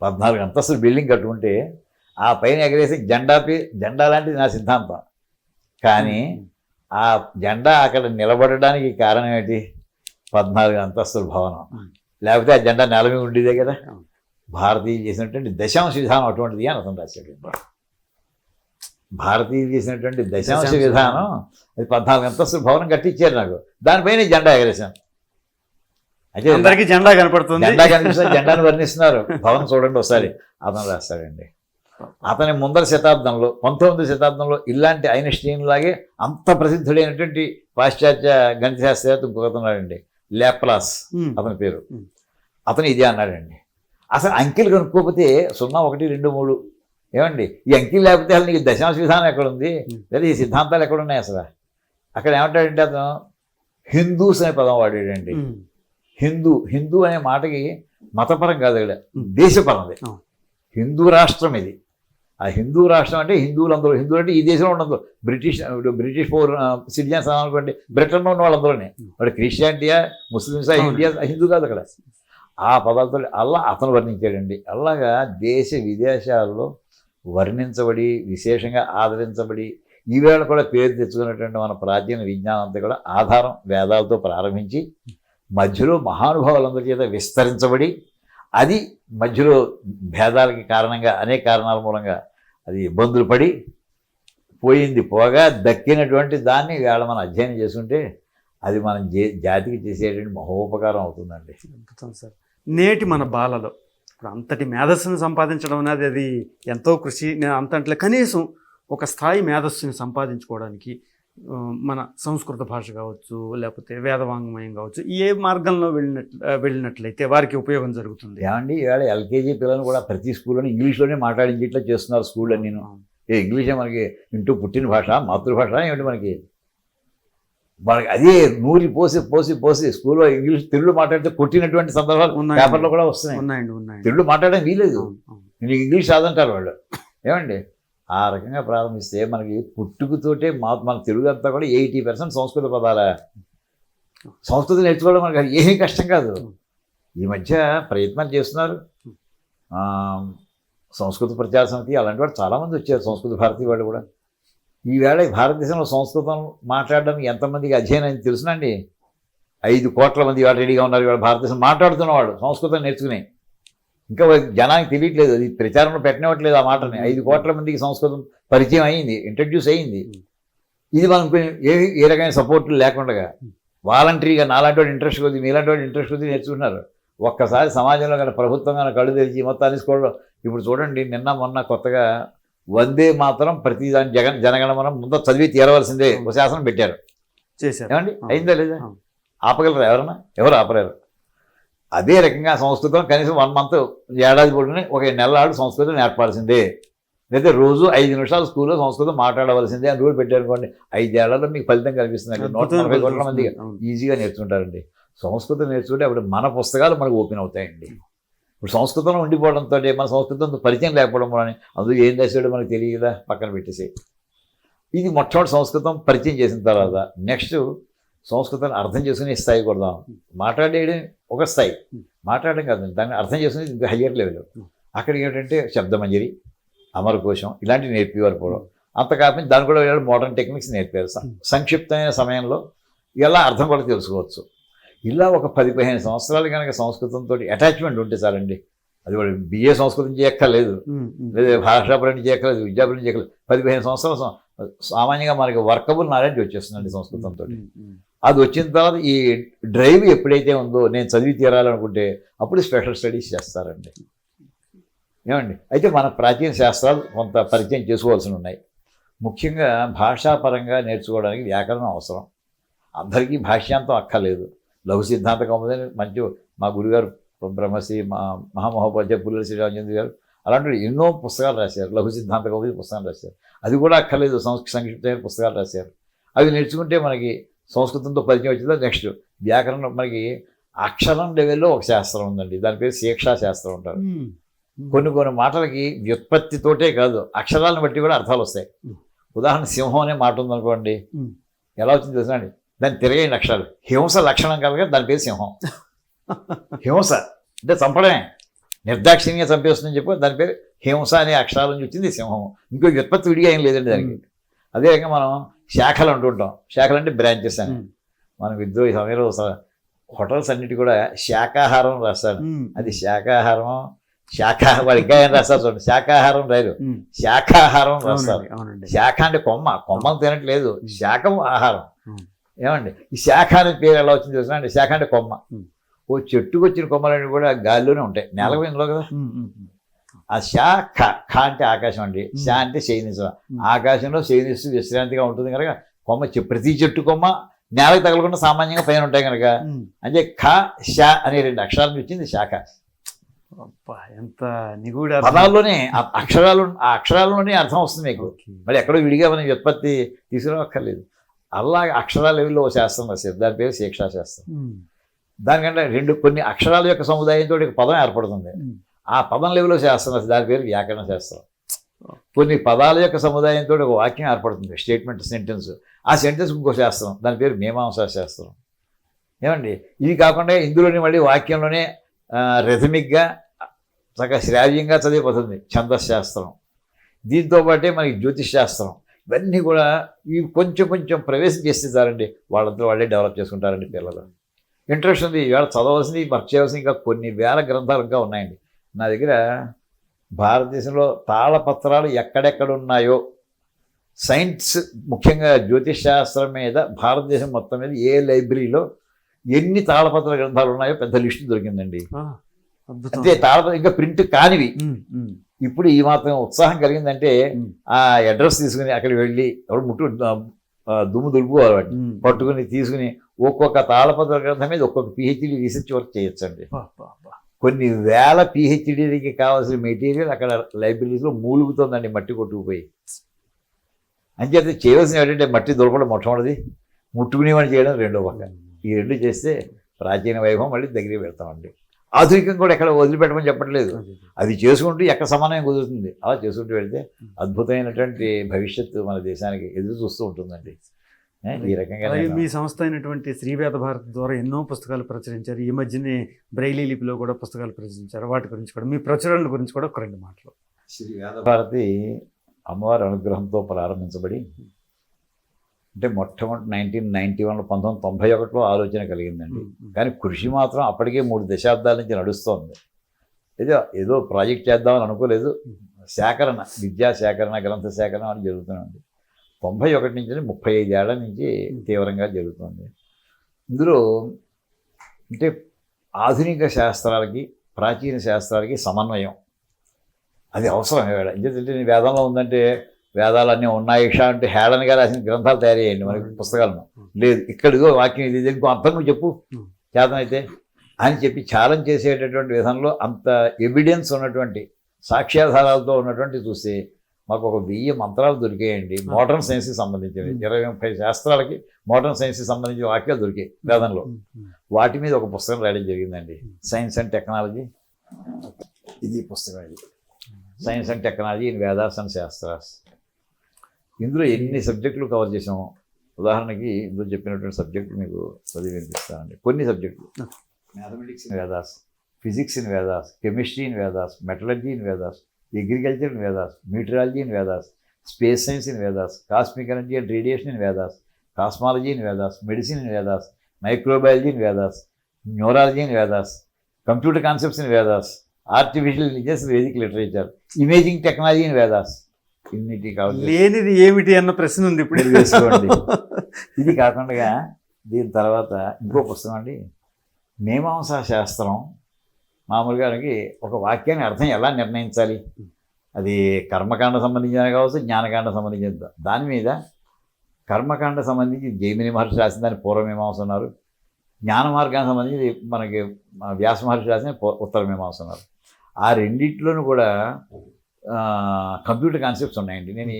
14 అంతస్తులు బిల్డింగ్ కట్టుకుంటే ఆ పైన ఎగరేసి జెండా లాంటిది నా సిద్ధాంతం. కానీ ఆ జెండా అక్కడ నిలబడడానికి కారణం ఏంటి? 14 అంతస్తుల భవనం, లేకపోతే ఆ జెండా నేల మీద ఉండేదే కదా. భారతీయులు చేసినటువంటి దశాంశ విధానం అటువంటిది అని అతను రాశాడు. భారతీయులు చేసినటువంటి దశాంశ విధానం అది 14 అంతస్తుల భవనం కట్టించారు నాకు, దానిపైన జెండా ఎగరేశాను. అయితే అందరికీ జెండా కనపడుతుంది, జెండా కనిపిస్తుంది, జెండాను వర్ణిస్తున్నారు. భవనం చూడండి ఒకసారి, అతను రాస్తాడండి. అతని ముందర శతాబ్దంలో 19వ శతాబ్దంలో ఇలాంటి ఐన్స్టీన్ లాగే అంత ప్రసిద్ధుడైనటువంటి పాశ్చాత్య గణిత శాస్త్రవేత్త ఇంకొకతున్నాడండి, లాప్లాస్ అతని పేరు. అతను ఇదే అన్నాడండి, అసలు అంకెలు కనుక్కోకపోతే 0, 1, 2, 3 ఏమండి ఈ అంకెలు లేకపోతే అసలు నీకు దశాంశ విధానం ఎక్కడుంది, లేదా ఈ సిద్ధాంతాలు ఎక్కడున్నాయి అసలు? అక్కడ ఏమంటాడంటే అతను హిందూస్ అనే పదం వాడాడండి. హిందూ అనే మాటకి మతపరం కాదు, ఇక్కడ దేశపరంది. హిందూ రాష్ట్రం ఇది. ఆ హిందూ రాష్ట్రం అంటే హిందువులందరూ, హిందువులు అంటే ఈ దేశంలో ఉన్నందరూ, బ్రిటిష్ సిటిజన్స్ అనుకోండి, బ్రిటన్లో ఉన్న వాళ్ళందరూనే. వాడు క్రిస్టియానిటీయా, ముస్లిమ్సా, ఇండియా, హిందూ కాదు అక్కడ. ఆ పదాలతో అల్లా అతను వర్ణించాడండి. అలాగా దేశ విదేశాల్లో వర్ణించబడి విశేషంగా ఆదరించబడి ఈవేళ కూడా పేరు తెచ్చుకున్నటువంటి మన ప్రాచీన విజ్ఞానం అంతా కూడా ఆధారం వేదాలతో ప్రారంభించి మధ్యలో మహానుభావులందరి చేత విస్తరించబడి అది మధ్యలో భేదాలకి కారణంగా అనేక కారణాల మూలంగా అది ఇబ్బందులు పడి పోయింది పోగా దక్కినటువంటి దాన్ని వేళ మనం అధ్యయనం చేసుకుంటే అది మనం జాతికి చేసేటువంటి మహోపకారం అవుతుందండి. అద్భుతం సార్. నేటి మన బాలలో ఇప్పుడు అంతటి మేధస్సుని సంపాదించడం అనేది అది ఎంతో కృషి. నేను అంతట్లో కనీసం ఒక స్థాయి మేధస్సుని సంపాదించుకోవడానికి మన సంస్కృత భాష కావచ్చు, లేకపోతే వేదవాంగ్మయం కావచ్చు, ఏ మార్గంలో వెళ్ళినట్లయితే వారికి ఉపయోగం జరుగుతుంది. ఏమండి ఇవాళ ఎల్కేజీ పిల్లలు కూడా ప్రతి స్కూల్లోనే ఇంగ్లీష్లోనే మాట్లాడించి ఇట్లా చేస్తున్నారు స్కూల్లో. నేను ఇంగ్లీషే మనకి ఇంటూ పుట్టిన భాష, మాతృభాష ఏమిటి మనకి అదే నూరి పోసి స్కూల్లో ఇంగ్లీష్ తెలుగు మాట్లాడితే కొట్టినటువంటి సందర్భాలు పేపర్లో కూడా వస్తున్నాయి. తెలుగు మాట్లాడడం వీలేదు, నీకు ఇంగ్లీష్ రాదంటారు వాళ్ళు. ఏమండి ఆ రకంగా ప్రారంభిస్తే మనకి పుట్టుకతోటే మన తెలుగు అంతా కూడా 80% సంస్కృత పదాలే. సంస్కృతం నేర్చుకోవడం మనకి ఏమీ కష్టం కాదు. ఈ మధ్య ప్రయత్నాలు చేస్తున్నారు. సంస్కృత ప్రచార సమితి అలాంటి వాడు చాలామంది వచ్చారు, సంస్కృత భారతి వాళ్ళు కూడా. ఈవేళ భారతదేశంలో సంస్కృతం మాట్లాడడానికి ఎంతమందికి అధ్యయనం అయింది తెలుసునండి? 5 కోట్ల మంది ఇవాళ రెడీగా ఉన్నారు. ఇవాళ భారతదేశం మాట్లాడుతున్నవాడు సంస్కృతం నేర్చుకుని. ఇంకా జనానికి తెలియట్లేదు, అది ప్రచారంలో పెట్టనివ్వట్లేదు ఆ మాటని. 5 కోట్ల మందికి సంస్కృతం పరిచయం అయింది, ఇంట్రడ్యూస్ అయ్యింది. ఇది మనం ఏ రకమైన సపోర్ట్లు లేకుండా వాలంటరీగా నాలాంటి వాడు ఇంట్రెస్ట్ కొద్ది, మీలాంటి వాడు ఇంట్రెస్ట్ కొద్ది నేర్చుకున్నారు. ఒక్కసారి సమాజంలో కానీ ప్రభుత్వం కానీ కళ్ళు తెరిచి మొత్తాన్ని స్కూల్లో ఇప్పుడు చూడండి, నిన్న మొన్న కొత్తగా వందే మాత్రం ప్రతి దాని జనగణమనం ముందు చదివి తీరవలసిందే ఒక శాసనం పెట్టారు. చేశారు. ఏమండి అయిందా లేదా? ఆపగలరా ఎవరన్నా? ఎవరు ఆపలేరు. అదే రకంగా సంస్కృతం కనీసం 1 మంత్ ఏడాది పొడిని ఒక నెలలాడు సంస్కృతం నేర్పాల్సిందే, లేదా రోజు 5 నిమిషాలు స్కూల్లో సంస్కృతం మాట్లాడవలసిందే అని రూల్ పెట్టారనుకోండి. 5 ఏళ్లలో మీకు ఫలితం కనిపిస్తుందండి. 140 కోట్ల మంది ఈజీగా నేర్చుకుంటారండి. సంస్కృతం నేర్చుకుంటే అప్పుడు మన పుస్తకాలు మనకు ఓపెన్ అవుతాయండి. ఇప్పుడు సంస్కృతంలో ఉండిపోవడంతో మన సంస్కృతంతో పరిచయం లేకపోవడం వల్ల అందులో ఏం చేసాడో మనకు తెలియదా, పక్కన పెట్టేసి ఇది మొట్టమొదటి సంస్కృతం పరిచయం చేసిన తర్వాత నెక్స్ట్ సంస్కృతాన్ని అర్థం చేసుకునే స్థాయి కొడదాం. మాట్లాడేయడం ఒక స్థాయి, మాట్లాడడం కాదు, దాన్ని అర్థం చేసుకునేది ఇంకా హయ్యర్ లెవెల్. అక్కడికి ఏంటంటే శబ్దమంజరి, అమరకోశం ఇలాంటివి నేర్పేవారు పూర్వం. అంత కాకపోతే దాని కూడా మోడర్న్ టెక్నిక్స్ నేర్పారు. సంక్షిప్తమైన సమయంలో ఎలా అర్థం కూడా తెలుసుకోవచ్చు. ఇలా ఒక 10-15 సంవత్సరాలు కనుక సంస్కృతంతో అటాచ్మెంట్ ఉంటే చాలండి. అది వాడు బిఏ సంస్కృతం చేయక్కర్లేదు, లేదా భాషాపరం చేయక్కర్లేదు, విద్యాపరం చేయక్కర్లేదు. 15 సంవత్సరాలు సామాన్యంగా మనకి వర్కబుల్ నాలెడ్జ్ వచ్చేస్తుందండి సంస్కృతంతో. అది వచ్చిన తర్వాత ఈ డ్రైవ్ ఎప్పుడైతే ఉందో నేను చదివి తీరాలనుకుంటే అప్పుడు స్పెషల్ స్టడీస్ చేస్తారండి. ఏమండి, అయితే మన ప్రాచీన శాస్త్రాలు కొంత పరిచయం చేసుకోవాల్సి ఉన్నాయి. ముఖ్యంగా భాషాపరంగా నేర్చుకోవడానికి వ్యాకరణం అవసరం. అందరికీ భాష్యాంతం అక్కర్లేదు. లఘు సిద్ధాంత కౌముది మంచి మా గురుగారు బ్రహ్మశ్రీ మహామహోపాధ్యాయ పుల్లెల శ్రీరామచంద్ర గారు అలాంటి ఎన్నో పుస్తకాలు రాశారు. లఘు సిద్ధాంత కౌముది పుస్తకాలు రాశారు. అది కూడా అక్కర్లేదు, సంక్షిప్తమైన పుస్తకాలు రాశారు. అవి నేర్చుకుంటే మనకి సంస్కృతంతో పరిచయం వచ్చిందో నెక్స్ట్ వ్యాకరణం. మనకి అక్షరం లెవెల్లో ఒక శాస్త్రం ఉందండి, దాని పేరు శిక్షా శాస్త్రం అంటారు. కొన్ని మాటలకి వ్యుత్పత్తితోటే కాదు, అక్షరాలను బట్టి కూడా అర్థాలు వస్తాయి. ఉదాహరణ సింహం అనే మాట ఉందనుకోండి, ఎలా వచ్చింది తెలుసండి, దాన్ని తిరగైన అక్షరాలు. హింస లక్షణం కలగా దాని పేరు సింహం. హింస అంటే చంపడమే, నిర్దాక్షిణ్యంగా చంపేస్తుందని చెప్పి దాని పేరు హింస అనే అక్షరాల నుంచి వచ్చింది సింహం. ఇంకో వ్యుత్పత్తి విడిగా ఏం లేదండి దానికి. అదేవిధంగా మనం శాఖలు అంటుంటాం. శాఖలు అంటే బ్రాంచెస్ అని. మనం ఇద్దరు ఈ సమయంలో హోటల్స్ అన్నిటి కూడా శాకాహారం రాస్తారు. అది శాకాహారం వాడు ఇంకా ఏం రాస్తారు చూడండి, శాకాహారం రాయరు, శాకాహారం రాస్తారు. శాఖ అంటే కొమ్మను తినట్లేదు, శాఖం ఆహారం. ఏమండి, ఈ శాఖ అనే పేరు ఎలా వచ్చింది తెలుసా అండి? శాఖ అంటే కొమ్మ. ఓ చెట్టుకు వచ్చిన కొమ్మలన్నీ కూడా గాలిలోనే ఉంటాయి, నేల మీద కదా. ఆ శాఖ అంటే ఆకాశం అండి, శా అంటే శయనించడం. ఆకాశంలో శయనిస్తూ విశ్రాంతిగా ఉంటుంది కనుక కొమ్మ, ప్రతి చెట్టు కొమ్మ నేలకు తగలకుండా సామాన్యంగా పైన ఉంటాయి కనుక అంటే ఖ ష అనే 2 అక్షరాలు వచ్చింది శాఖ. ఎంత నిగూఢ పదాల్లోనే ఆ అక్షరాల్లోనే అర్థం వస్తుంది మీకు. మరి ఎక్కడో విడిగా మనం వ్యుత్పత్తి తీసుకురాక్కర్లేదు. అలా అక్షరాల లెవెల్లో శాస్త్రం రాశారు, దాని పేరు శిక్షా శాస్త్రం. దానికంటే కొన్ని అక్షరాల యొక్క సముదాయంతో పదం ఏర్పడుతుంది. ఆ పదం లెవెల్లో శాస్త్రం రాశారు, దాని పేరు వ్యాకరణ శాస్త్రం. కొన్ని పదాల యొక్క సముదాయంతో ఒక వాక్యం ఏర్పడుతుంది, స్టేట్మెంట్, సెంటెన్స్. ఆ సెంటెన్స్ ఇంకో శాస్త్రం, దాని పేరు మీమాంసా శాస్త్రం. ఏమండి, ఇవి కాకుండా ఇందులోనే మళ్ళీ వాక్యంలోనే రిథమిక్గా చక్కగా శ్రావ్యంగా చదివిపోతుంది ఛందశాస్త్రం. దీంతో పాటే మనకి జ్యోతిష్ శాస్త్రం. ఇవన్నీ కూడా ఇవి కొంచెం ప్రవేశం చేస్తే చాలండి, వాళ్ళంతా వాళ్ళే డెవలప్ చేసుకుంటారండి పిల్లలు. ఇంట్రెస్ట్ ఉంది, ఇవాళ చదవలసింది, వర్క్ చేయవలసింది ఇంకా కొన్ని వేల గ్రంథాలు ఇంకా ఉన్నాయండి నా దగ్గర. భారతదేశంలో తాళపత్రాలు ఎక్కడెక్కడ ఉన్నాయో, సైన్స్ ముఖ్యంగా జ్యోతిష్ శాస్త్రం మీద భారతదేశం మొత్తం మీద ఏ లైబ్రరీలో ఎన్ని తాళపత్ర గ్రంథాలు ఉన్నాయో పెద్ద లిస్టు దొరికిందండి. అంతే, తాళపత్రం ఇంకా ప్రింట్ కానివి. ఇప్పుడు ఈ మాత్రం ఉత్సాహం కలిగిందంటే ఆ అడ్రస్ తీసుకుని అక్కడికి వెళ్ళి దుమ్ము దులుపుకోవాలి, వాటిని పట్టుకుని తీసుకుని ఒక్కొక్క తాళపత్ర గ్రంథం మీద ఒక్కొక్క పిహెచ్డి రీసెర్చ్ వర్క్ చేయొచ్చండి. కొన్ని వేల పిహెచ్డీకి కావాల్సిన మెటీరియల్ అక్కడ లైబ్రరీస్లో మూలుగుతుందండి, మట్టి కొట్టుకుపోయి. అంచేత చేయవలసిన ఏంటంటే మట్టి దొరకడం మొట్టమొదటిది, ముట్టుకునేవాడిని చేయడం రెండో పక్క. ఈ 2 చేస్తే ప్రాచీన వైభవం మళ్ళీ దగ్గరికి పెడతామండి. ఆధునికం కూడా ఎక్కడ వదిలిపెట్టమని చెప్పట్లేదు, అది చేసుకుంటూ ఎక్కడ సమన్వయం కుదురుతుంది అలా చేసుకుంటూ వెళ్తే అద్భుతమైనటువంటి భవిష్యత్తు మన దేశానికి ఎదురు చూస్తూ ఉంటుందండి. ఈ రకంగా మీ సంస్థ అయినటువంటి శ్రీవేద భారతి ద్వారా ఎన్నో పుస్తకాలు ప్రచురించారు. ఈ మధ్యనే బ్రైలీ లిపిలో కూడా పుస్తకాలు ప్రచురించారు. వాటి గురించి కూడా, మీ ప్రచురణల గురించి కూడా ఒక 2 మాటలు. శ్రీవేద భారతి అమ్మవారి అనుగ్రహంతో ప్రారంభించబడి అంటే మొట్టమొదటి 1991 1991లో ఆలోచన కలిగిందండి. కానీ కృషి మాత్రం అప్పటికే 3 దశాబ్దాల నుంచి నడుస్తోంది. ఏదో ప్రాజెక్ట్ చేద్దామని అనుకోలేదు. సేకరణ, విద్యా సేకరణ, గ్రంథ సేకరణ అని జరుగుతుంది. 91 నుంచి 35 ఏళ్ల నుంచి తీవ్రంగా జరుగుతుంది. ఇందులో అంటే ఆధునిక శాస్త్రాలకి ప్రాచీన శాస్త్రాలకి సమన్వయం అది అవసరం. ఎందుకంటే వేదంలో ఉందంటే వేదాలన్నీ ఉన్నాయి అంటే హేళనగా రాసిన గ్రంథాలు తయారయ్యండి మనకి పుస్తకాలను. లేదు, ఇక్కడిదో వాక్యం ఇది, ఇంకో అర్థం నువ్వు చెప్పు చేతనైతే అని చెప్పి ఛాలెంజ్ చేసేటటువంటి విధంలో అంత ఎవిడెన్స్ ఉన్నటువంటి సాక్ష్యాధారాలతో ఉన్నటువంటి చూస్తే మాకు ఒక 1000 మంత్రాలు దొరికాయండి. మోడర్న్ సైన్స్కి సంబంధించినవి 20-30 శాస్త్రాలకి మోడర్న్ సైన్స్కి సంబంధించిన వాక్యాలు దొరికాయి వేదంలో. వాటి మీద ఒక పుస్తకం రాయడం జరిగిందండి, సైన్స్ అండ్ టెక్నాలజీ. ఇది పుస్తకం, ఇది science and technology in Vedas and shastras. ఇందులో ఎన్ని సబ్జెక్టులు కవర్ చేసాము. ఉదాహరణకి ఇందులో చెప్పినటువంటి సబ్జెక్టులు మీకు చదివి వినిపిస్తానండి. కొన్ని సబ్జెక్టులు: mathematics in Vedas, physics in Vedas, chemistry in Vedas, metallurgy in Vedas, agriculture in Vedas, meteorology in Vedas, space science in Vedas, cosmic energy and radiation in Vedas, cosmology in Vedas, medicine in Vedas, microbiology in Vedas, neurology in Vedas, computer concepts in Vedas, artificial intelligence, Vedic literature, imaging technology in Vedas. ఇన్నిటి కావాలి. లేనిది ఏమిటి అన్న ప్రశ్న ఉంది ఇప్పుడు. వేసుకోండి. ఇది కాకుండా దీని తర్వాత ఇంకో పుస్తకం అండి, మీమాంసా శాస్త్రం. మామూలుగా ఒక వాక్యాన్ని అర్థం ఎలా నిర్ణయించాలి, అది కర్మకాండ సంబంధించిన కావచ్చు, జ్ఞానకాండ సంబంధించిన. దాని మీద కర్మకాండ సంబంధించి జైమిని మహర్షి రాసిన దాన్ని పూర్వమీమాంస అన్నారు. జ్ఞాన మార్గానికి సంబంధించి మనకి వ్యాస మహర్షి రాసిన ఉత్తర మీమాంస అన్నారు. ఆ రెండింటిలోనూ కూడా కంప్యూటర్ కాన్సెప్ట్స్ ఉన్నాయండి. నేను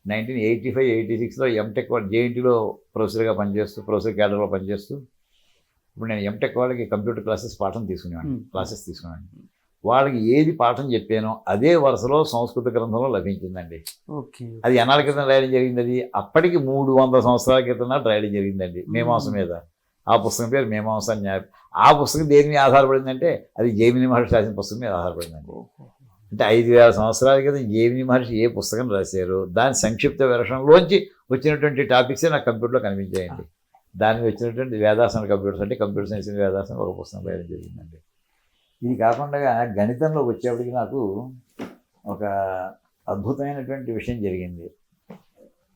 1985-86లో ఎంటెక్ జేఎన్టీలో ప్రొఫెసర్గా పనిచేస్తూ, ప్రొఫెసర్ క్యాడర్లో పనిచేస్తూ, ఇప్పుడు నేను ఎంటెక్ వాళ్ళకి కంప్యూటర్ క్లాసెస్ తీసుకునేవాడిని. వాళ్ళకి ఏది పాఠం చెప్పానో అదే వరుసలో సంస్కృత గ్రంథంలో లభించిందండి. అది ఎన్నాళ్ళ క్రితం రాయడం జరిగింది. అది అప్పటికి 300 సంవత్సరాల క్రితం రాయడం జరిగిందండి మీమాంస మీద. ఆ పుస్తకం పేరు మీమాంస న్యాయం. ఆ పుస్తకం దేని మీద ఆధారపడిందంటే అది జైమిని మహర్షి రాసిన పుస్తకం మీద ఆధారపడిందండి. అంటే 5000 సంవత్సరాల క్రితం జైమిని మహర్షి ఏ పుస్తకం రాశారు, దాని సంక్షిప్త వెర్షన్లోంచి వచ్చినటువంటి టాపిక్సే నాకు కంప్యూటర్లో కనిపించాయండి. దానికి వచ్చినటువంటి వేదాసన కంప్యూటర్స్ అంటే కంప్యూటర్ సైన్స్ వేదాసన ఒక పుస్తకం రాయడం జరిగిందండి. ఇది కాకుండా గణితంలోకి వచ్చేప్పటికి నాకు ఒక అద్భుతమైనటువంటి విషయం జరిగింది.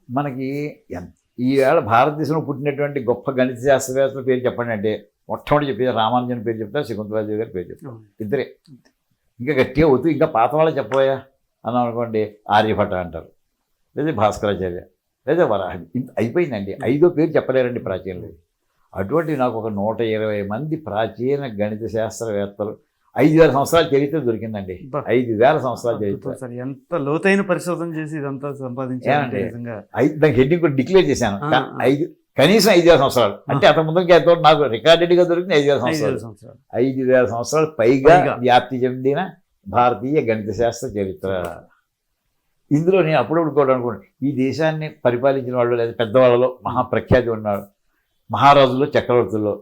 మనకి ఈవేళ భారతదేశంలో పుట్టినటువంటి గొప్ప గణిత శాస్త్రవేత్తల పేరు చెప్పండి అంటే మొట్టమొదటి చెప్పేది రామానుజన్ పేరు చెప్తారు, శకుంతలాదేవి గారి పేరు చెప్తారు. ఇద్దరే. ఇంకా గట్టిగా అవుతూ ఇంకా పాత వాళ్ళే చెప్పబోయా అన్నాం అనుకోండి, ఆర్యభట్ట అంటారు, లేదా భాస్కరాచార్య, లేదా వరాహి. ఇంత అయిపోయిందండి. 5వ పేరు చెప్పలేరండి ప్రాచీనలు. అటువంటి నాకు ఒక 120 మంది ప్రాచీన గణిత శాస్త్రవేత్తలు 5000 సంవత్సరాల చరిత్ర దొరికిందండి. 5000 సంవత్సరాల చరిత్ర. ఎంత లోతైన పరిశోధన చేసి ఇదంతా సంపాదించారండి. దానికి హెడ్డింగ్ కూడా డిక్లేర్ చేశాను. కనీసం 5000 సంవత్సరాలు అంటే అంత ముందుకి ఎంతో నాకు రికార్డెడ్గా దొరికింది 5000 సంవత్సరాలు. 5000 సంవత్సరాలు పైగా వ్యాప్తి చెందిన భారతీయ గణిత శాస్త్ర చరిత్ర. ఇందులో నేను అప్పుడప్పుడు కూడా అనుకోండి, ఈ దేశాన్ని పరిపాలించిన వాళ్ళు లేదా పెద్దవాళ్ళలో మహాప్రఖ్యాతి ఉన్నారు, మహారాజుల్లో, చక్రవర్తుల్లో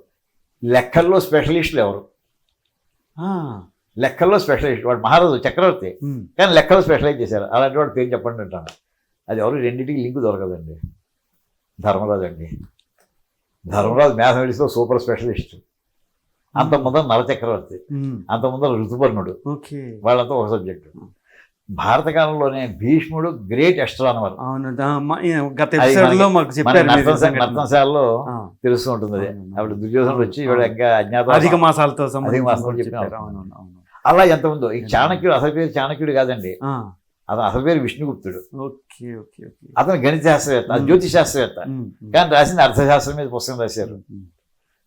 లెక్కల్లో స్పెషలిస్టులు ఎవరు? లెక్కల్లో స్పెషలిస్ట్ వాడు మహారాజు, చక్రవర్తి, కానీ లెక్కల్లో స్పెషలైజ్ చేశారు. అలాంటి వాడు పేరు చెప్పండి అంటాను. అది ఎవరు? రెండింటికి లింక్ దొరకదండి. ధర్మరాజు అండి. ధర్మరాజు మ్యాథమెటిక్స్లో సూపర్ స్పెషలిస్ట్. అంత ముందర నరచక్రవర్తి, అంత ముందర ఋతుపర్ణుడు, వాళ్ళంతా ఒక సబ్జెక్టు. భారత కాలంలోనే భీష్ముడు గ్రేట్ ఎస్ట్రానమర్. నర్తనశాలలో తెలుస్తూ ఉంటుంది. అది అప్పుడు దుర్యోధనుడు వచ్చి ఇంకా అజ్ఞాత అధిక మాసాలతో అలా ఎంతమందో. ఈ చాణక్యుడు అసలు పేరు చాణక్యుడు కాదండి, అతను అసలు పేరు విష్ణుగుప్తుడు. అతను గణిత శాస్త్రవేత్త, జ్యోతిష్ శాస్త్రవేత్త, కానీ రాసింది అర్థశాస్త్రం మీద పుస్తకం రాశారు.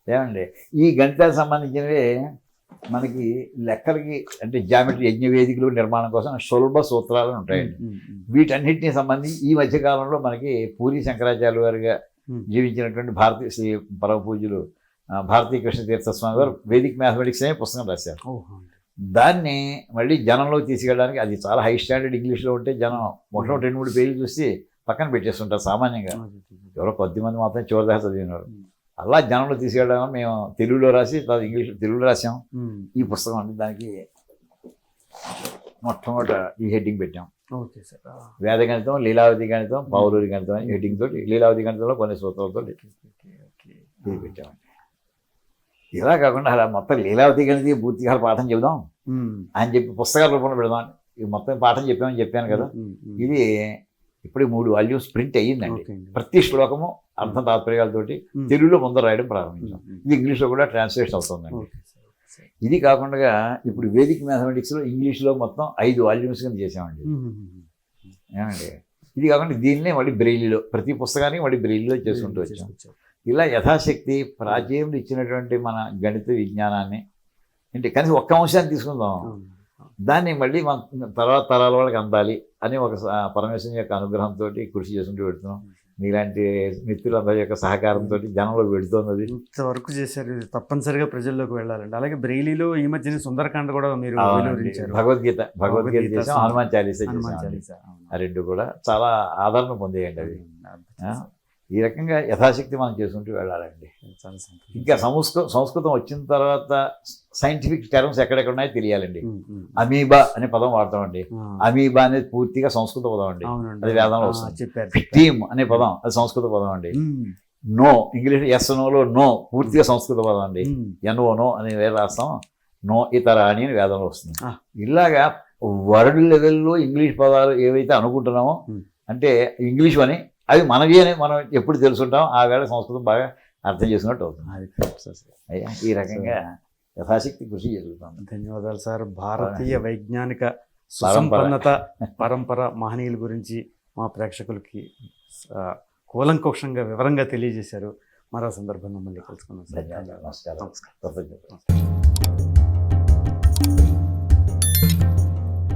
ఏమండి ఈ గణితానికి సంబంధించినవే మనకి లెక్కలకి అంటే జామెట్రీ యజ్ఞవేదికలు నిర్మాణం కోసం సులభ సూత్రాలు ఉంటాయండి. వీటన్నిటిని సంబంధించి ఈ మధ్యకాలంలో మనకి పూరి శంకరాచార్య గారిగా జీవించినటువంటి భారతీయ శ్రీ పరమ పూజ్యులు భారతీ కృష్ణ తీర్థస్వామి గారు వేదిక్ మ్యాథమెటిక్స్ అనే పుస్తకం రాశారు. దాన్ని మళ్ళీ జనంలోకి తీసుకెళ్ళడానికి, అది చాలా హై స్టాండర్డ్ ఇంగ్లీష్లో ఉంటే జనం ఒకటో 2-3 పేజీలు చూసి పక్కన పెట్టేస్తుంటారు సామాన్యంగా. ఎవరో 10 మంది మాత్రం చివరి దాకా చదివినారు. అలా జనంలో తీసుకెళ్ళడానికి మేము తెలుగులో రాసి తెలుగులో రాసాం ఈ పుస్తకం అండి. దానికి మొట్టమొదట ఈ హెడ్డింగ్ పెట్టాం. వేద గణితం, లీలావతి గణితం, పౌరూరి గణితం అని హెడ్డింగ్ తోటి, లీలావతి గణితంలో కొన్ని సూత్రాలతో ఇది పెట్టామండి. ఇలా కాకుండా అలా మొత్తం లీలావతి గణితం పూర్తిగా పాఠం చెబుదాం అని చెప్పి పుస్తకాల రూపంలో పెడదాం. ఇది మొత్తం పాఠం చెప్పాను కదా. ఇది ఇప్పుడు 3 వాల్యూమ్స్ ప్రింట్ అయ్యిందండి. ప్రతి శ్లోకము అర్థం తాత్పర్యాలతోటి తెలుగులో ముందర రాయడం ప్రారంభించాం. ఇది ఇంగ్లీష్లో కూడా ట్రాన్స్లేషన్ అవుతుందండి. ఇది కాకుండా ఇప్పుడు వేదిక్ మ్యాథమెటిక్స్లో ఇంగ్లీష్లో మొత్తం 5 వాల్యూమ్స్ కింద చేసామండి. ఏమండి ఇది కాకుండా దీన్నే మళ్ళీ బ్రెయిలీలో, ప్రతి పుస్తకానికి మళ్ళీ బ్రెయిలీలో చేసుకుంటూ వచ్చాం. ఇలా యథాశక్తి ప్రాచీనుడు ఇచ్చినటువంటి మన గణిత విజ్ఞానాన్ని అంటే కనీసం ఒక్క అంశాన్ని తీసుకుందాం, దాన్ని మళ్ళీ మన తర్వాత తరాల వాళ్ళకి అందాలి అని ఒక పరమేశ్వరుని యొక్క అనుగ్రహంతో కృషి చేసుకుంటూ పెడుతున్నాం. మీలాంటి మిత్రులందరి యొక్క సహకారంతో జనంలో వెళుతున్నది. ఇంతవరకు చేశారు, ఇది తప్పనిసరిగా ప్రజల్లోకి వెళ్ళాలండి. అలాగే బ్రెయిలీలో ఈ మధ్యన సుందరకాండ కూడా మీరు అవునండి. వెలువరించారు. భగవద్గీత భగవద్గీత చేసాం, హనుమాన్ చాలీసా హనుమాన్ చేసాం. చాలీసా, అవును. ఆ రెండు కూడా చాలా ఆదరణ పొందేయండి అవి. అద్భుతం ఆ? సార్. ఈ రకంగా యథాశక్తి మనం చేసుకుంటూ వెళ్ళాలండి. చాలా సంతోషం. ఇంకా సంస్కృతం వచ్చిన తర్వాత సైంటిఫిక్ టర్మ్స్ ఎక్కడెక్కడ ఉన్నాయో తెలియాలండి. అమీబా అనే పదం వాడతామండి. అమీబా అనేది పూర్తిగా సంస్కృత పదం అండి. అవునండి. అది వేదంలో వస్తుంది. చెప్పారు. టీమ్ అనే పదం అది సంస్కృత పదం అండి. నో ఇంగ్లీష్ ఎస్ నోలో నో పూర్తిగా సంస్కృత పదం అండి. ఎన్ఓ నో అని వేరే రాస్తాం, నో ఇతర అని వేదంలో వస్తుంది. ఇలాగా వరల్డ్ లెవెల్లో ఇంగ్లీష్ పదాలు ఏవైతే అనుకుంటున్నామో అంటే ఇంగ్లీష్ అని అవి మనవి అని మనం ఎప్పుడు తెలుసుంటాం, ఆ వేళ సంస్కృతం బాగా అర్థం చేసుకున్నట్టు అవుతుంది. అయ్యా ఈ రకంగా యథాశక్తి కృషి జరుగుతుంది. ధన్యవాదాలు సార్. భారతీయ వైజ్ఞానిక సుసంపన్నత పరంపర మహనీయుల గురించి మా ప్రేక్షకులకి కూలంకషంగా వివరంగా తెలియజేశారు. మరో సందర్భంగా మళ్ళీ కలుసుకున్నాం సార్. ధన్యవాదాలు. నమస్కారం.